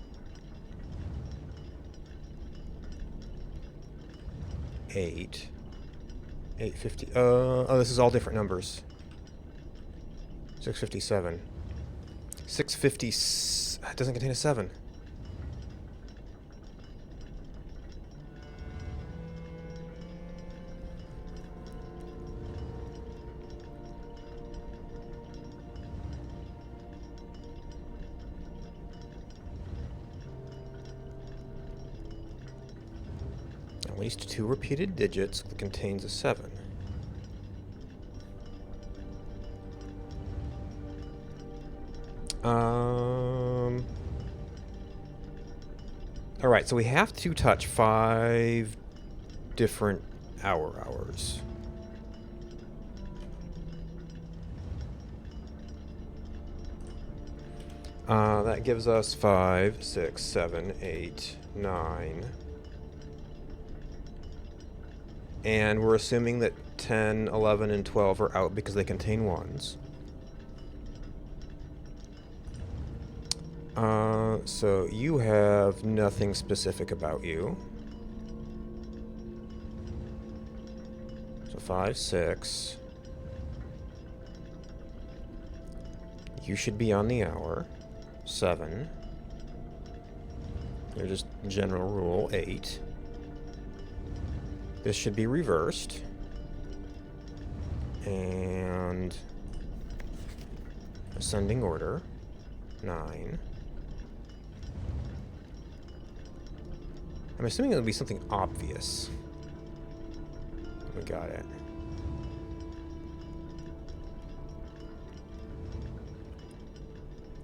8, 850. Oh, this is all different numbers. 657. 650. It doesn't contain a 7. At least 2 repeated digits that contains a 7. Alright, so we have to touch 5 different hours. That gives us 5, 6, 7, 8, 9. And we're assuming that 10, 11, and 12 are out because they contain 1s. So you have nothing specific about you. So 5, 6. You should be on the hour. 7. They're just general rule. 8. This should be reversed. And ascending order. 9. I'm assuming it'll be something obvious. We got it.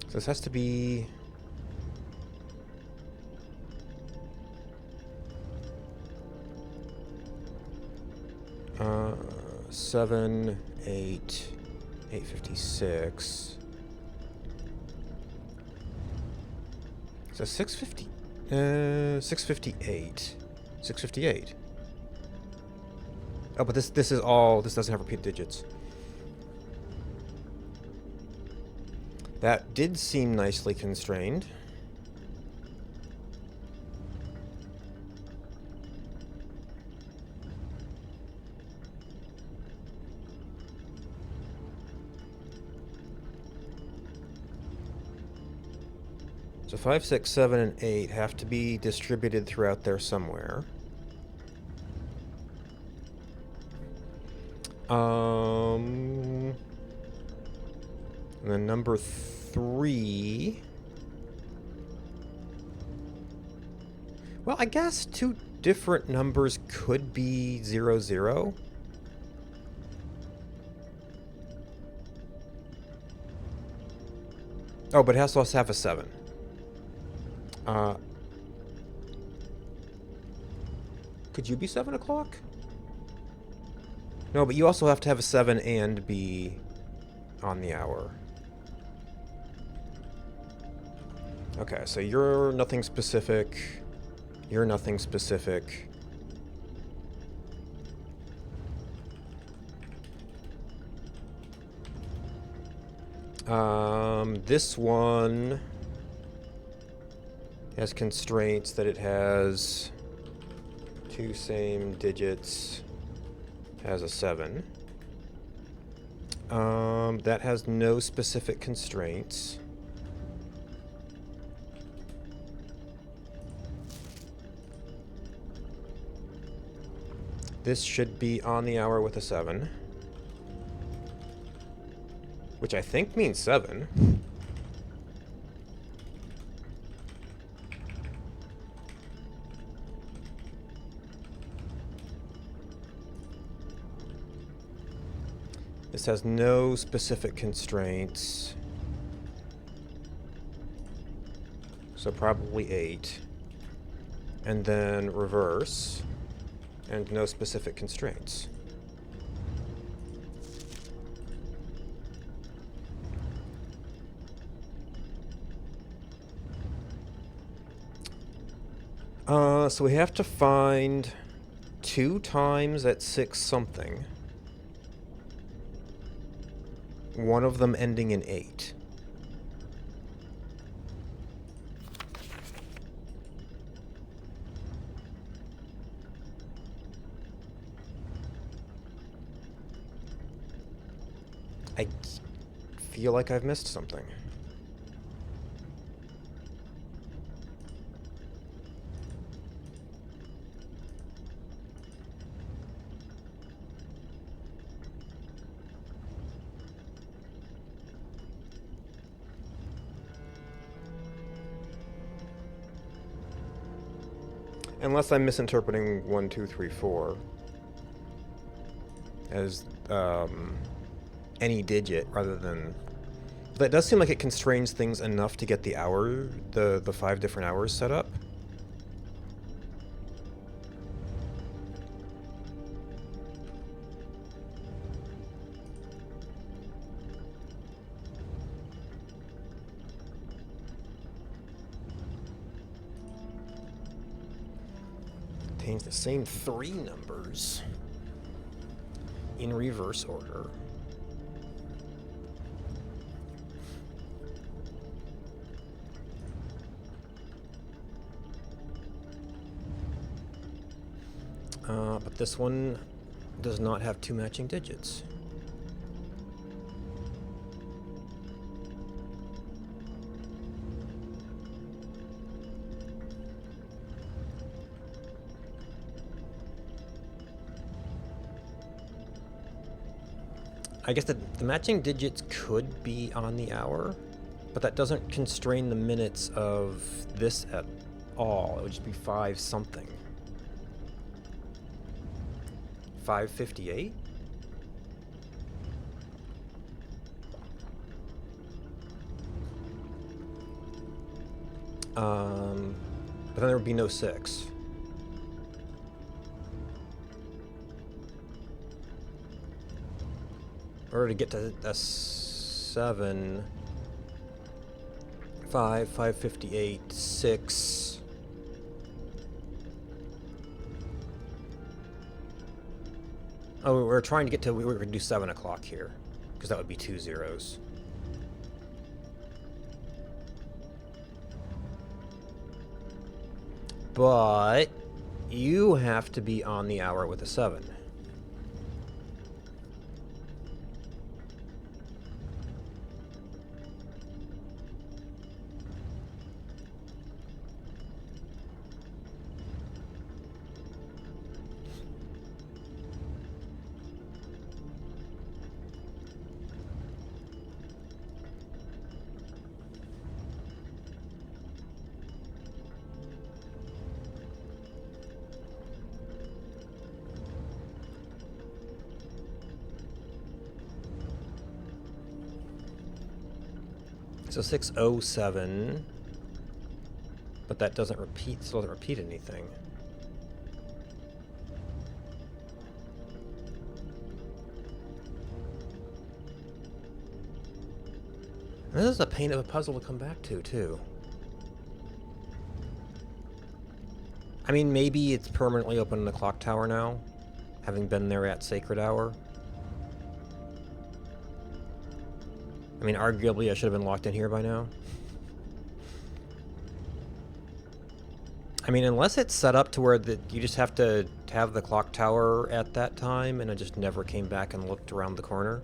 So this has to be... 7, 8, 856. So 650. 658. 658. Oh, but this is all. This doesn't have repeated digits. That did seem nicely constrained. So 5, 6, 7, and 8 have to be distributed throughout there somewhere. And then number 3. Well, I guess 2 different numbers could be 0, 0. Oh, but it has to also have a 7. Could you be 7 o'clock? No, but you also have to have a 7 and be on the hour. Okay, so you're nothing specific. You're nothing specific. This one has constraints that it has 2 same digits, has a 7. That has no specific constraints. This should be on the hour with a 7. Which I think means 7. This has no specific constraints. So probably 8. And then reverse. And no specific constraints. So we have to find 2 times at 6 something. One of them ending in 8. I feel like I've missed something. Unless I'm misinterpreting 1, 2, 3, 4 as any digit rather than... That does seem like it constrains things enough to get the 5 different hours set up. Contains the same 3 numbers in reverse order. But this one does not have 2 matching digits. I guess the matching digits could be on the hour, but that doesn't constrain the minutes of this at all. It would just be 5 something. 5:58? But then there would be no 6. In order to get to a 7, 5, 5:58, 6. Oh, we're trying to get to, we were going to do 7 o'clock here, because that would be 2 zeros. But you have to be on the hour with a 7. So 6:07, but that doesn't repeat, still doesn't repeat anything. And this is a pain of a puzzle to come back to, too. I mean, maybe it's permanently open in the clock tower now, having been there at Sacred Hour. I mean, arguably I should have been locked in here by now. I mean, unless it's set up to where you just have to have the clock tower at that time, and I just never came back and looked around the corner.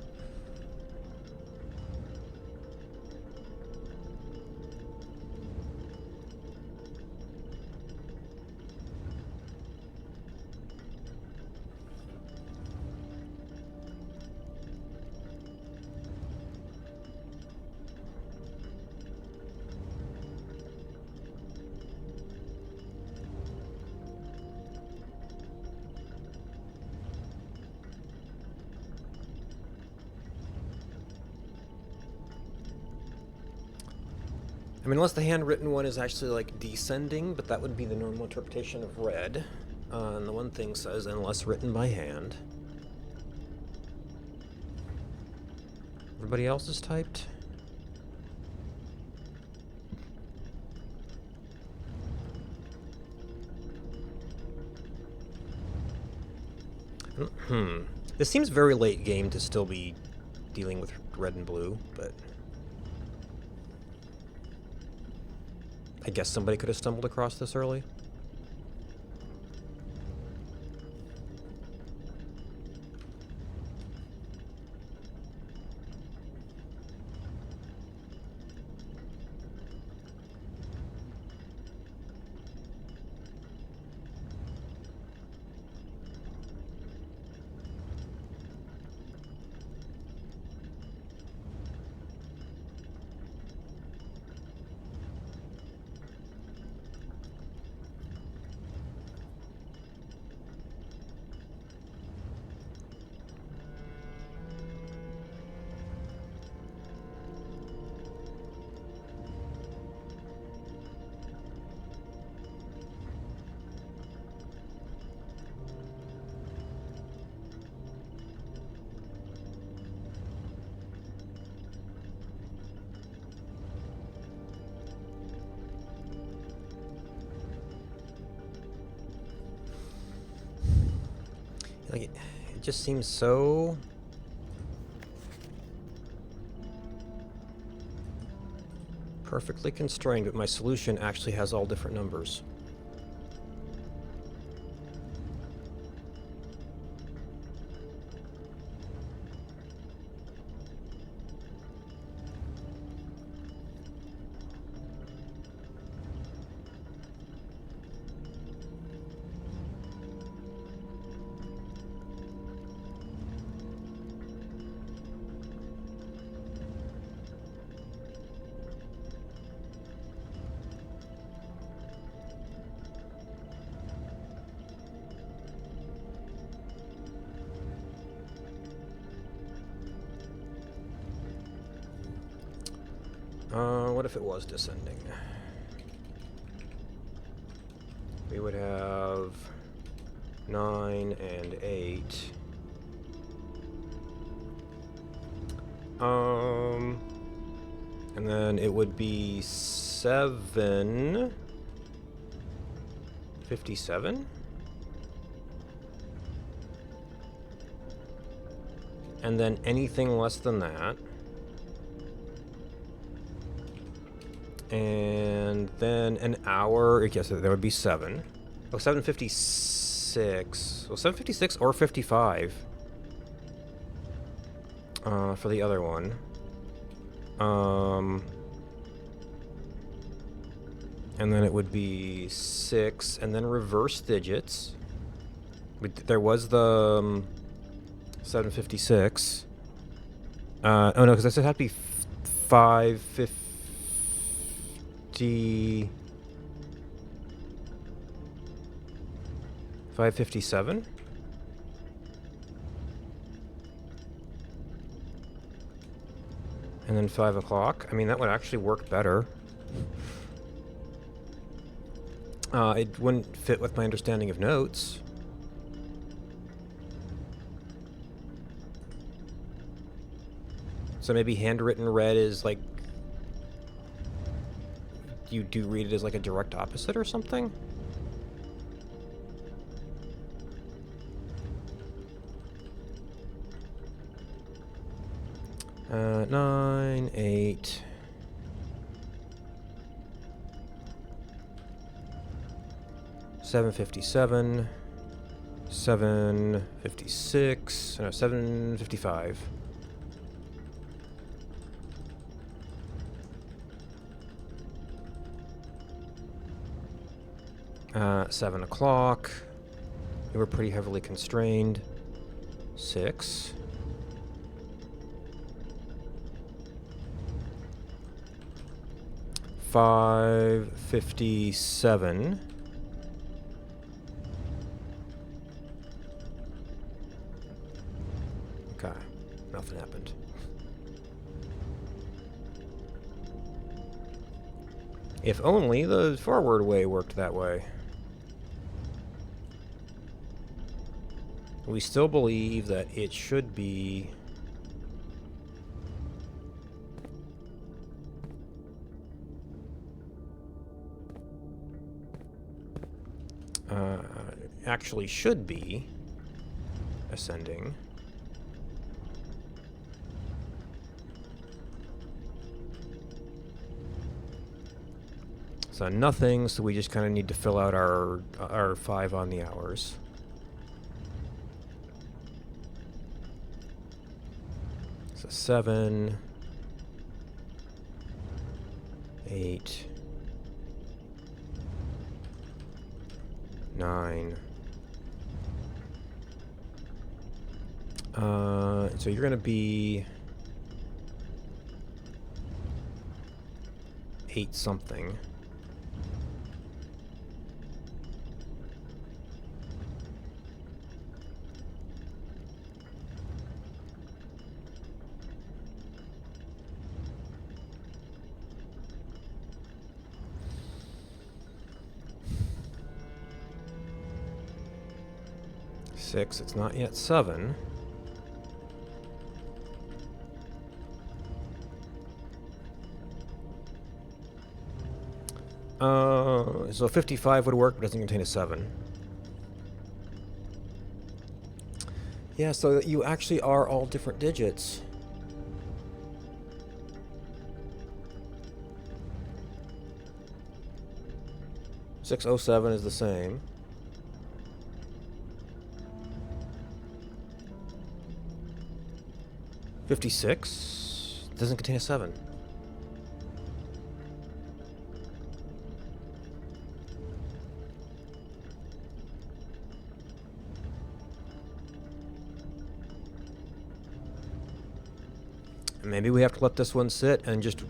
I mean, unless the handwritten one is actually like descending, but that would be the normal interpretation of red. And the one thing says, unless written by hand. Everybody else is typed? This seems very late game to still be dealing with red and blue, but I guess somebody could have stumbled across this early. Like, it just seems so... perfectly constrained, but my solution actually has all different numbers. What if it was descending? We would have 9 and 8. And then it would be 757. And then anything less than that. And then an hour, yes, there would be 7. Oh, 756. Well, 756 or 55. For the other one. And then it would be 6, and then reverse digits. There was the 756. Oh no, because I said it had to be 550. 557. And then 5 o'clock. I mean, that would actually work better. It wouldn't fit with my understanding of notes. So maybe handwritten red is like... you do read it as like a direct opposite or something? Uh, 9, 8... 757, 756, no, 755. Uh, 7 o'clock. We were pretty heavily constrained. 6. 557. Okay, nothing happened. If only the forward way worked that way. We still believe that it should be... actually should be ascending. So nothing, so we just kind of need to fill out our 5 on the hours. So 7, 8, 9. So you're gonna be 8 something. Six, it's not yet 7. So 55 would work, but doesn't contain a 7. Yeah, so you actually are all different digits. $607 is the same. $56 doesn't contain a 7. Maybe we have to let this one sit and just,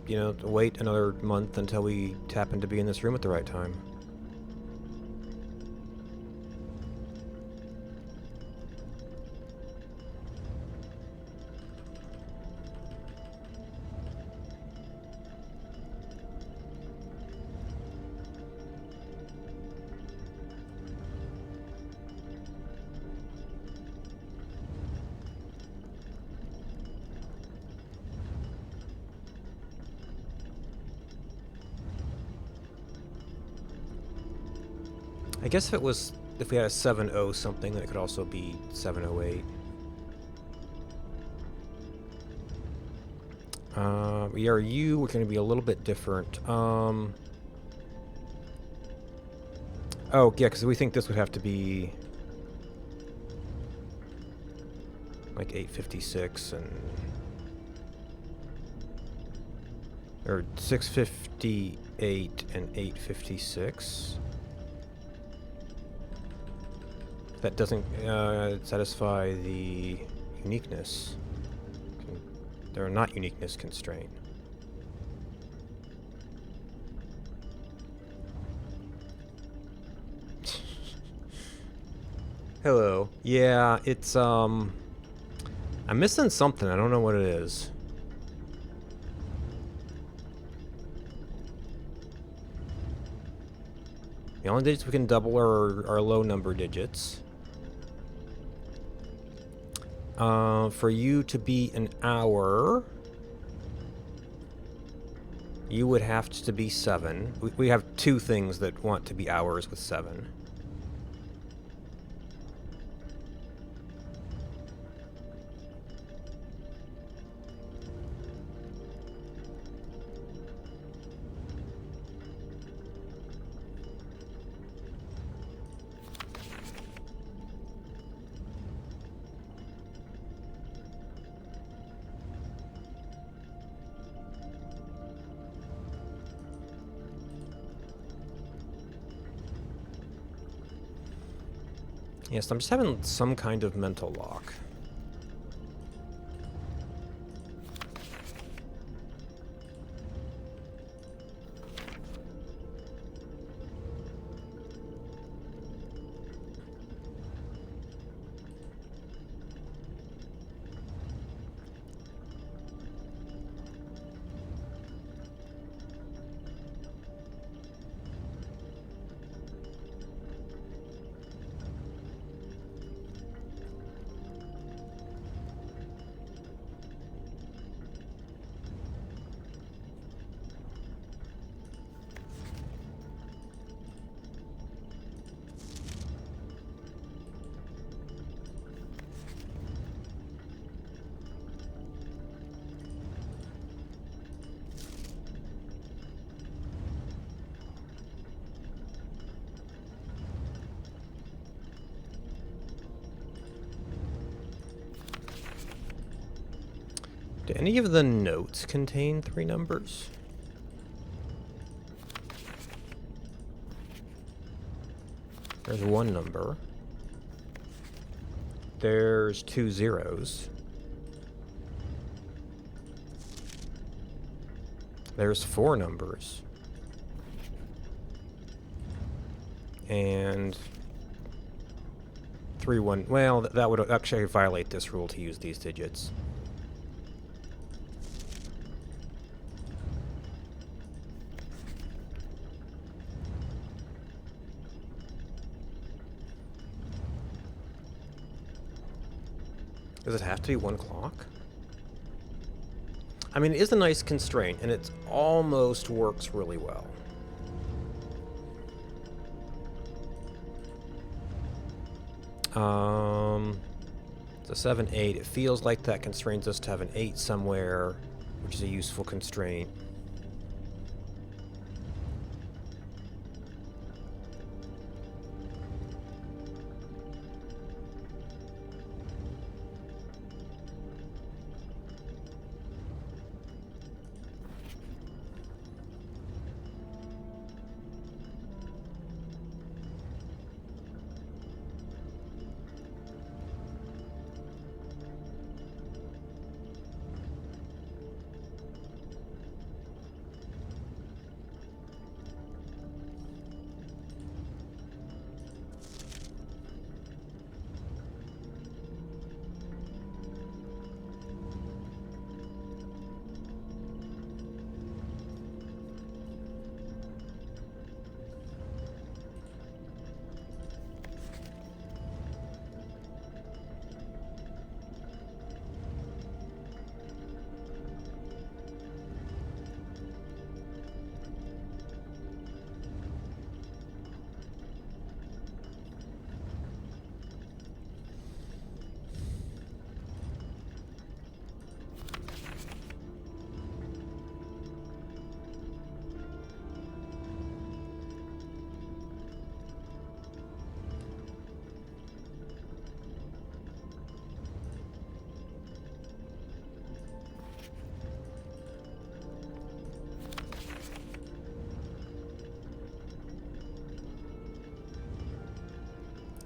you know, wait another month until we happen to be in this room at the right time. I guess if we had a 7-0 something, then it could also be 708. ERU, we're going to be a little bit different. Oh, yeah, because we think this would have to be like 856 and... or 658 and 856. That doesn't satisfy the uniqueness. They're not uniqueness constraint. Hello. Yeah, it's I'm missing something. I don't know what it is. The only digits we can double are low number digits. For you to be an hour, you would have to be 7. We have 2 things that want to be hours with 7. Yes, I'm just having some kind of mental lock. Do any of the notes contain 3 numbers? There's 1 number. There's 2 zeros. There's 4 numbers. And 3 1. Well, that would actually violate this rule to use these digits. Does it have to be 1 clock? I mean, it is a nice constraint, and it almost works really well. It's a 7, 8. It feels like that constrains us to have an 8 somewhere, which is a useful constraint.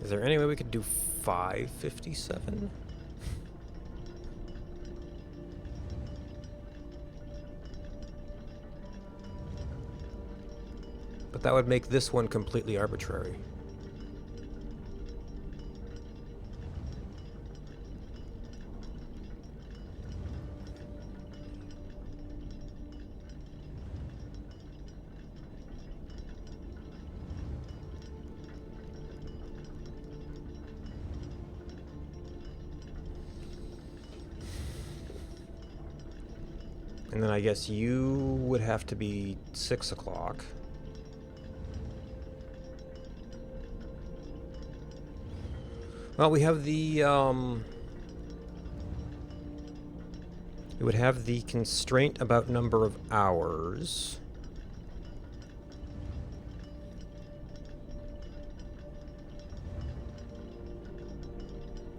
Is there any way we could do 557? But that would make this one completely arbitrary. And then I guess you would have to be 6 o'clock. Well, we have the, we would have the constraint about number of hours.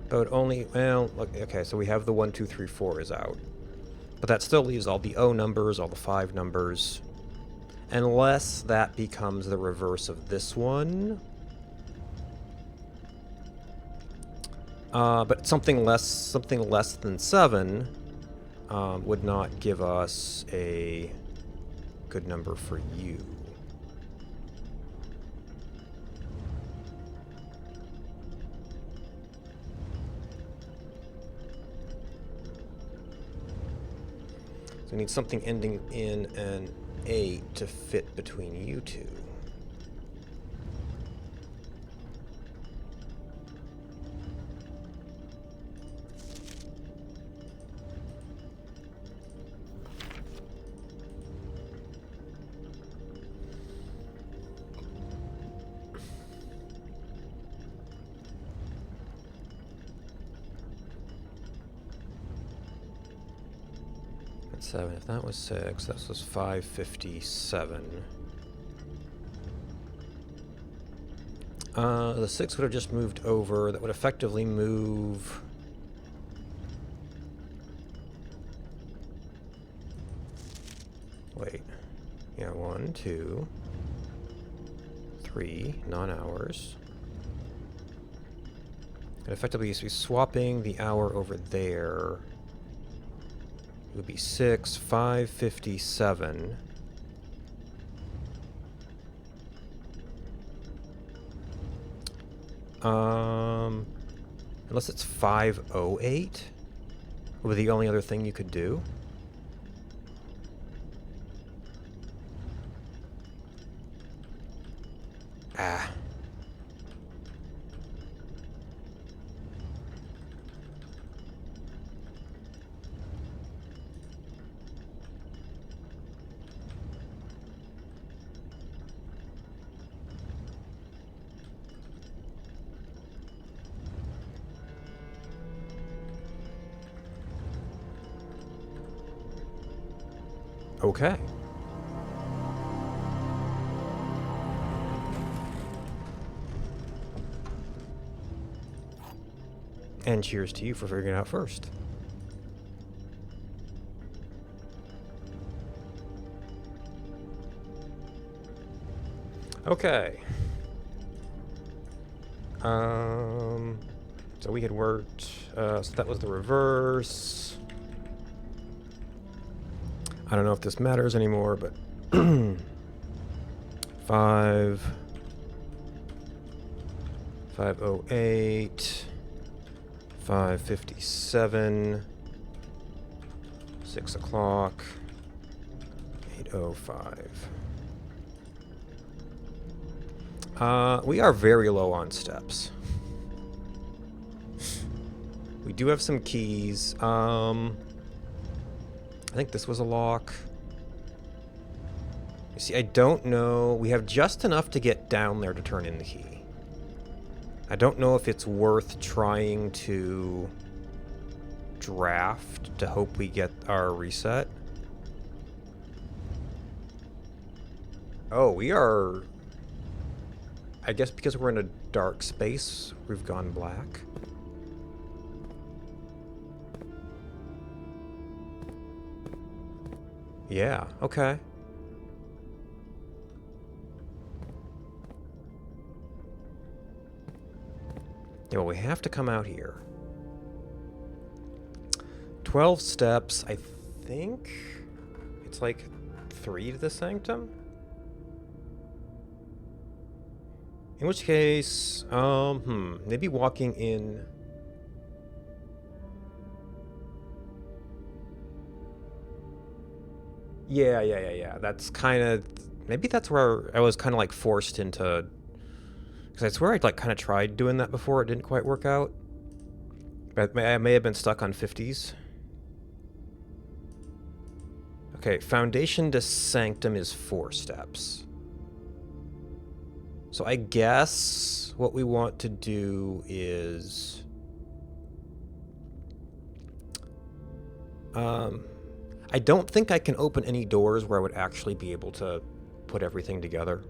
But only, well, okay, so we have the 1, 2, 3, 4 is out. But that still leaves all the O numbers, all the 5 numbers. Unless that becomes the reverse of this one. But something less than 7 would not give us a good number for you. We need something ending in an 8 to fit between you two. That's 7. If that was 6, this was 557. The 6 would have just moved over. That would effectively move 1, 2, 3 non-hours. And effectively, you'd be swapping the hour over there. It would be 6, 5:57. Unless it's 5:08, would be the only other thing you could do. Ah. Okay. And cheers to you for figuring it out first. Okay. So we had worked, so that was the reverse. I don't know if this matters anymore, but 5:08, 5:57, 6 o'clock, 8:05. We are very low on steps. We do have some keys. I think this was a lock. You see, I don't know. We have just enough to get down there to turn in the key. I don't know if it's worth trying to draft to hope we get our reset. Oh, we are... I guess because we're in a dark space, we've gone black. Yeah, okay. Yeah, well, we have to come out here. 12 steps, I think it's like 3 to the sanctum? In which case, maybe walking in... Yeah. That's kind of... Maybe that's where I was kind of like forced into... Because I swear I'd like kind of tried doing that before. It didn't quite work out. But I may have been stuck on 50s. Okay, Foundation to Sanctum is 4 steps. So I guess what we want to do is... I don't think I can open any doors where I would actually be able to put everything together.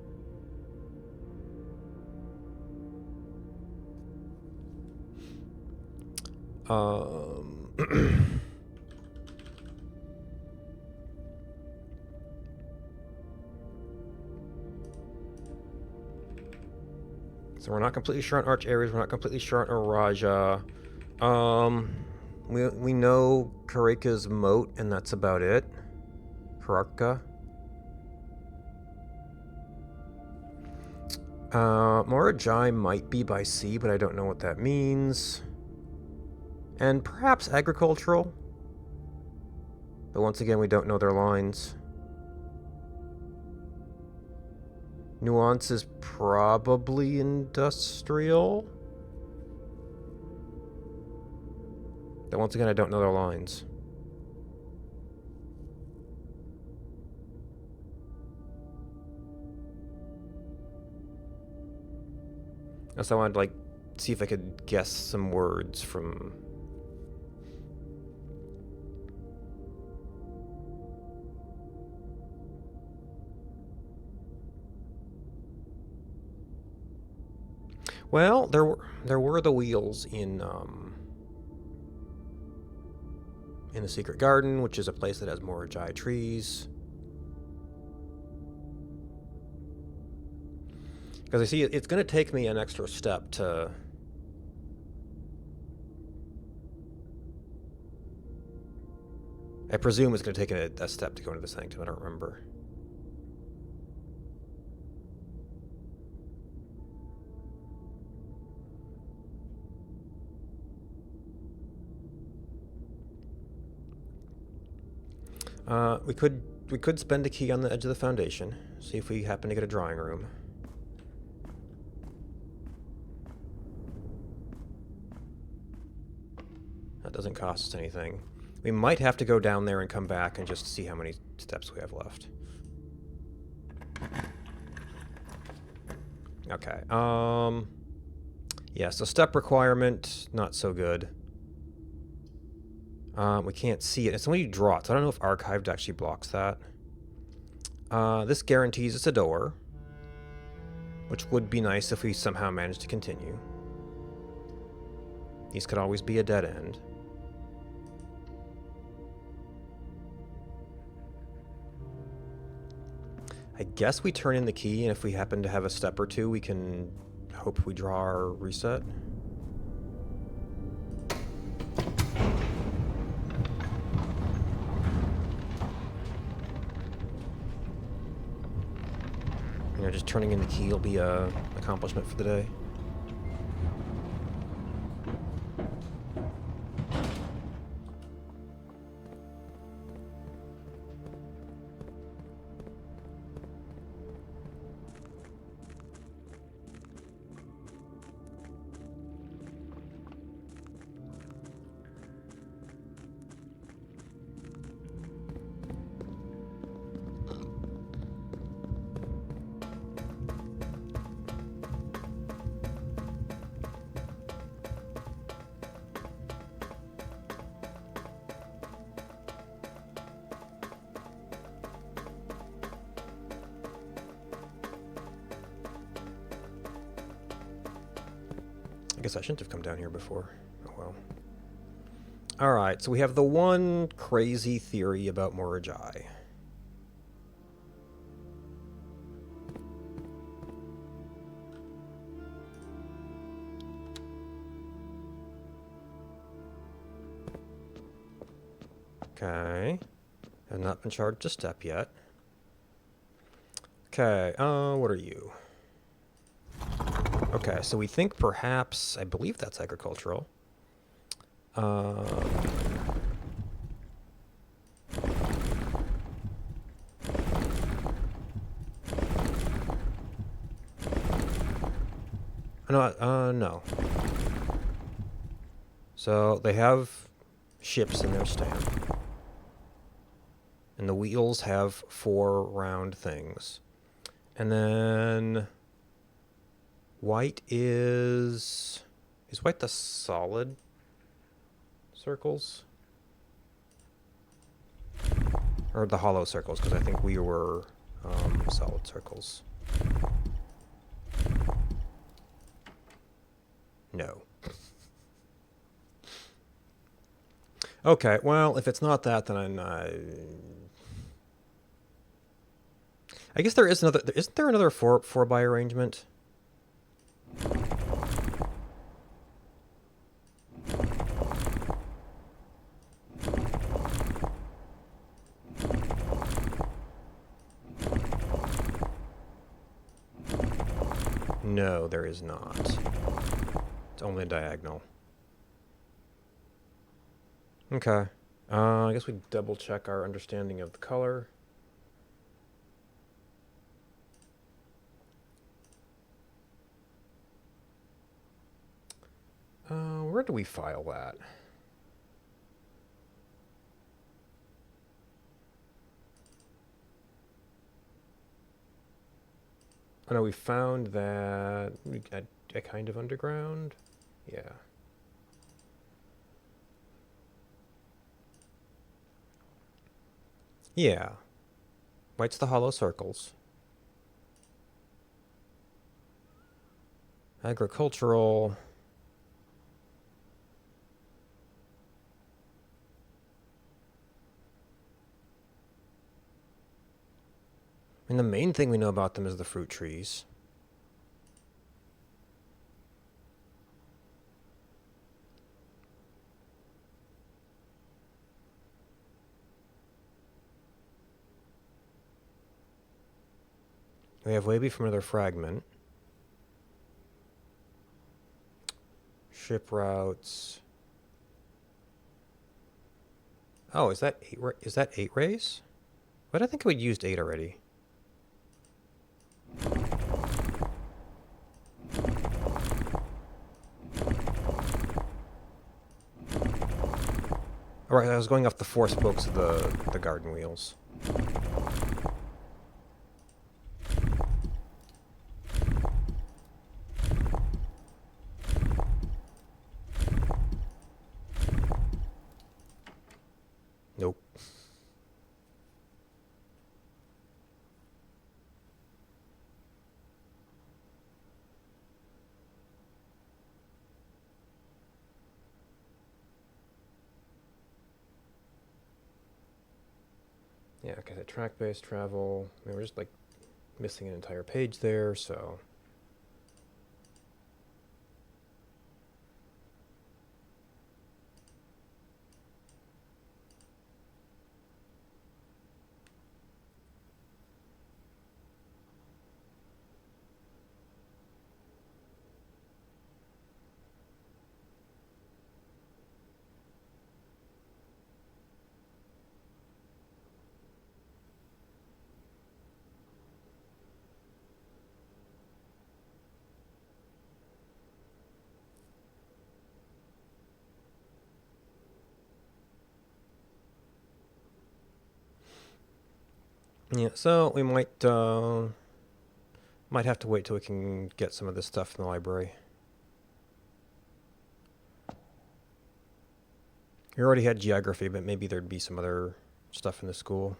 So we're not completely sure on Arch Ares, we're not completely sure on Araja. We know Karika's moat, and that's about it. Karaka. Morajai might be by sea, but I don't know what that means. And perhaps agricultural. But once again, we don't know their lines. Nuance is probably industrial. But once again, I don't know their lines. So I wanted to like see if I could guess some words from... Well, there were the wheels in the Secret Garden, which is a place that has Morajai trees. Because I see it's going to take me an extra step to... I presume it's going to take a step to go into the sanctum. I don't remember. We could spend a key on the edge of the foundation. See if we happen to get a drawing room. That doesn't cost us anything. We might have to go down there and come back and just see how many steps we have left. Okay. Yeah, so step requirement, not so good. We can't see it. It's when you draw it, so I don't know if Archived actually blocks that. This guarantees it's a door, which would be nice if we somehow managed to continue. These could always be a dead end. I guess we turn in the key, and if we happen to have a step or two, we can hope we draw our reset. You know, just turning in the key will be a accomplishment for the day. I guess I shouldn't have come down here before. Oh well. Alright, so we have the one crazy theory about Moragi. Okay. Have not been charged a step yet. Okay, what are you? Okay, so we think perhaps, I believe that's agricultural. No. So they have ships in their stamp. And the wheels have 4 round things. And then... white is white the solid circles? Or the hollow circles, because I think we were solid circles. No. Okay, well, if it's not that, then I guess there is another... Isn't there another 4x arrangement? No, there is not. It's only a diagonal. Okay. I guess we double check our understanding of the color. Where do we file that? Oh no, we found that a kind of underground? Yeah. Yeah. White's the hollow circles. Agricultural. I mean, the main thing we know about them is the fruit trees. We have Wavy from another fragment. Ship routes. Oh, is that 8 rays? But I think we used 8 already. Alright, I was going off the 4 spokes of the garden wheels. Nope. Yeah, okay, the track-based travel. I mean, we're just like missing an entire page there, so. Yeah, so we might have to wait till we can get some of this stuff in the library. We already had geography, but maybe there'd be some other stuff in the school.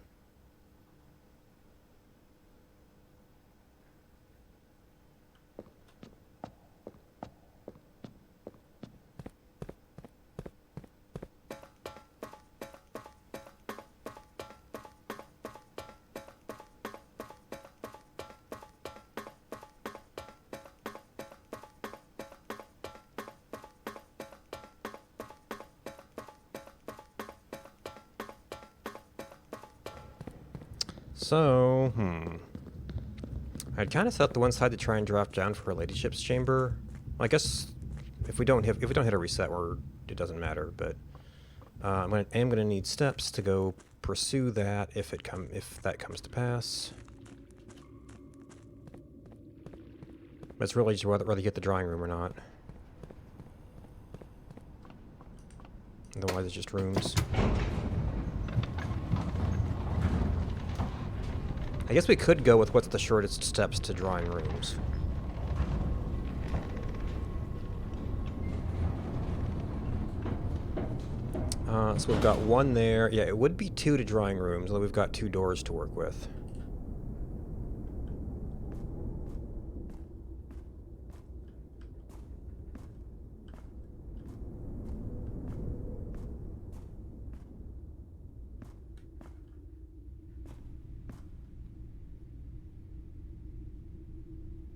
So, I'd kind of set the one side to try and drop down for a ladyship's chamber. Well, I guess if we don't hit a reset, it doesn't matter. But I am gonna need steps to go pursue that if that comes to pass. But it's really just whether you get the drawing room or not. Otherwise, it's just rooms. I guess we could go with what's the shortest steps to drawing rooms. So we've got 1 there. Yeah, it would be 2 to drawing rooms, although we've got 2 doors to work with.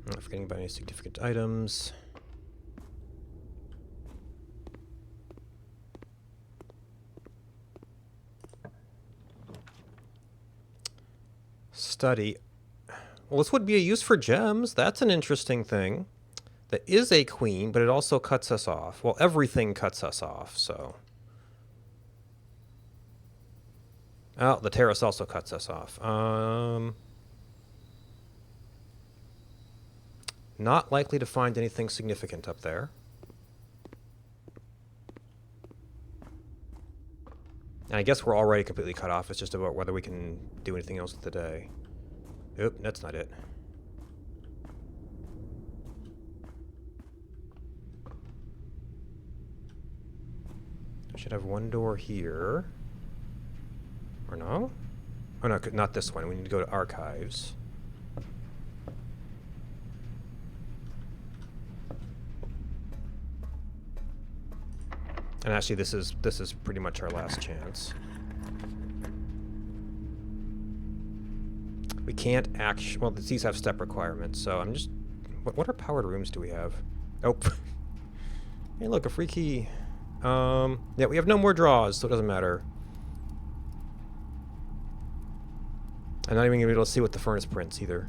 I'm not forgetting about any significant items. Study. Well, this would be a use for gems. That's an interesting thing. That is a queen, but it also cuts us off. Well, everything cuts us off, so. Oh, the terrace also cuts us off. Not likely to find anything significant up there. And I guess we're already completely cut off. It's just about whether we can do anything else with the day. Oop, that's not it. I should have 1 door here. Or no? Oh no, not this one. We need to go to archives. And actually, this is pretty much our last chance. We can't actually. Well, these have step requirements, so I'm just. What are powered rooms do we have? Oh. Hey, look, a free key. Yeah, we have no more draws, so it doesn't matter. I'm not even gonna be able to see what the furnace prints either.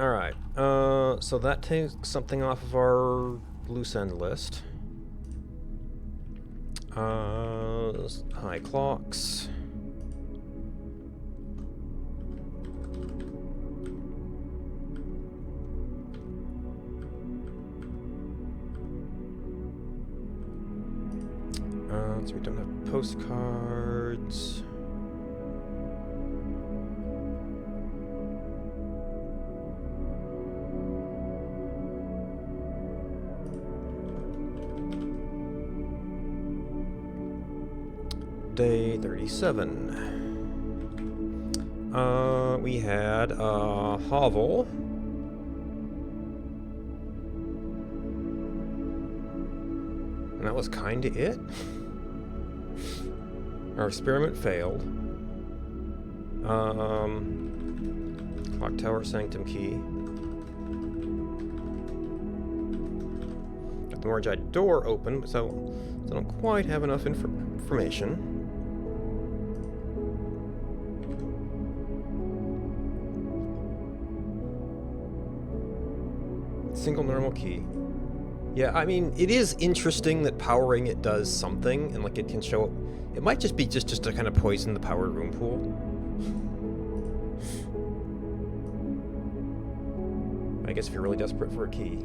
Alright, so that takes something off of our loose end list. High clocks. So we don't have postcards. Day 37. We had a hovel. And that was kinda it. Our experiment failed. Clock Tower Sanctum Key. Got the Morgite door open, so I don't quite have enough information. Single normal key. Yeah, I mean, it is interesting that powering it does something, and like it can show. It might just be just to kind of poison the power room pool. I guess if you're really desperate for a key.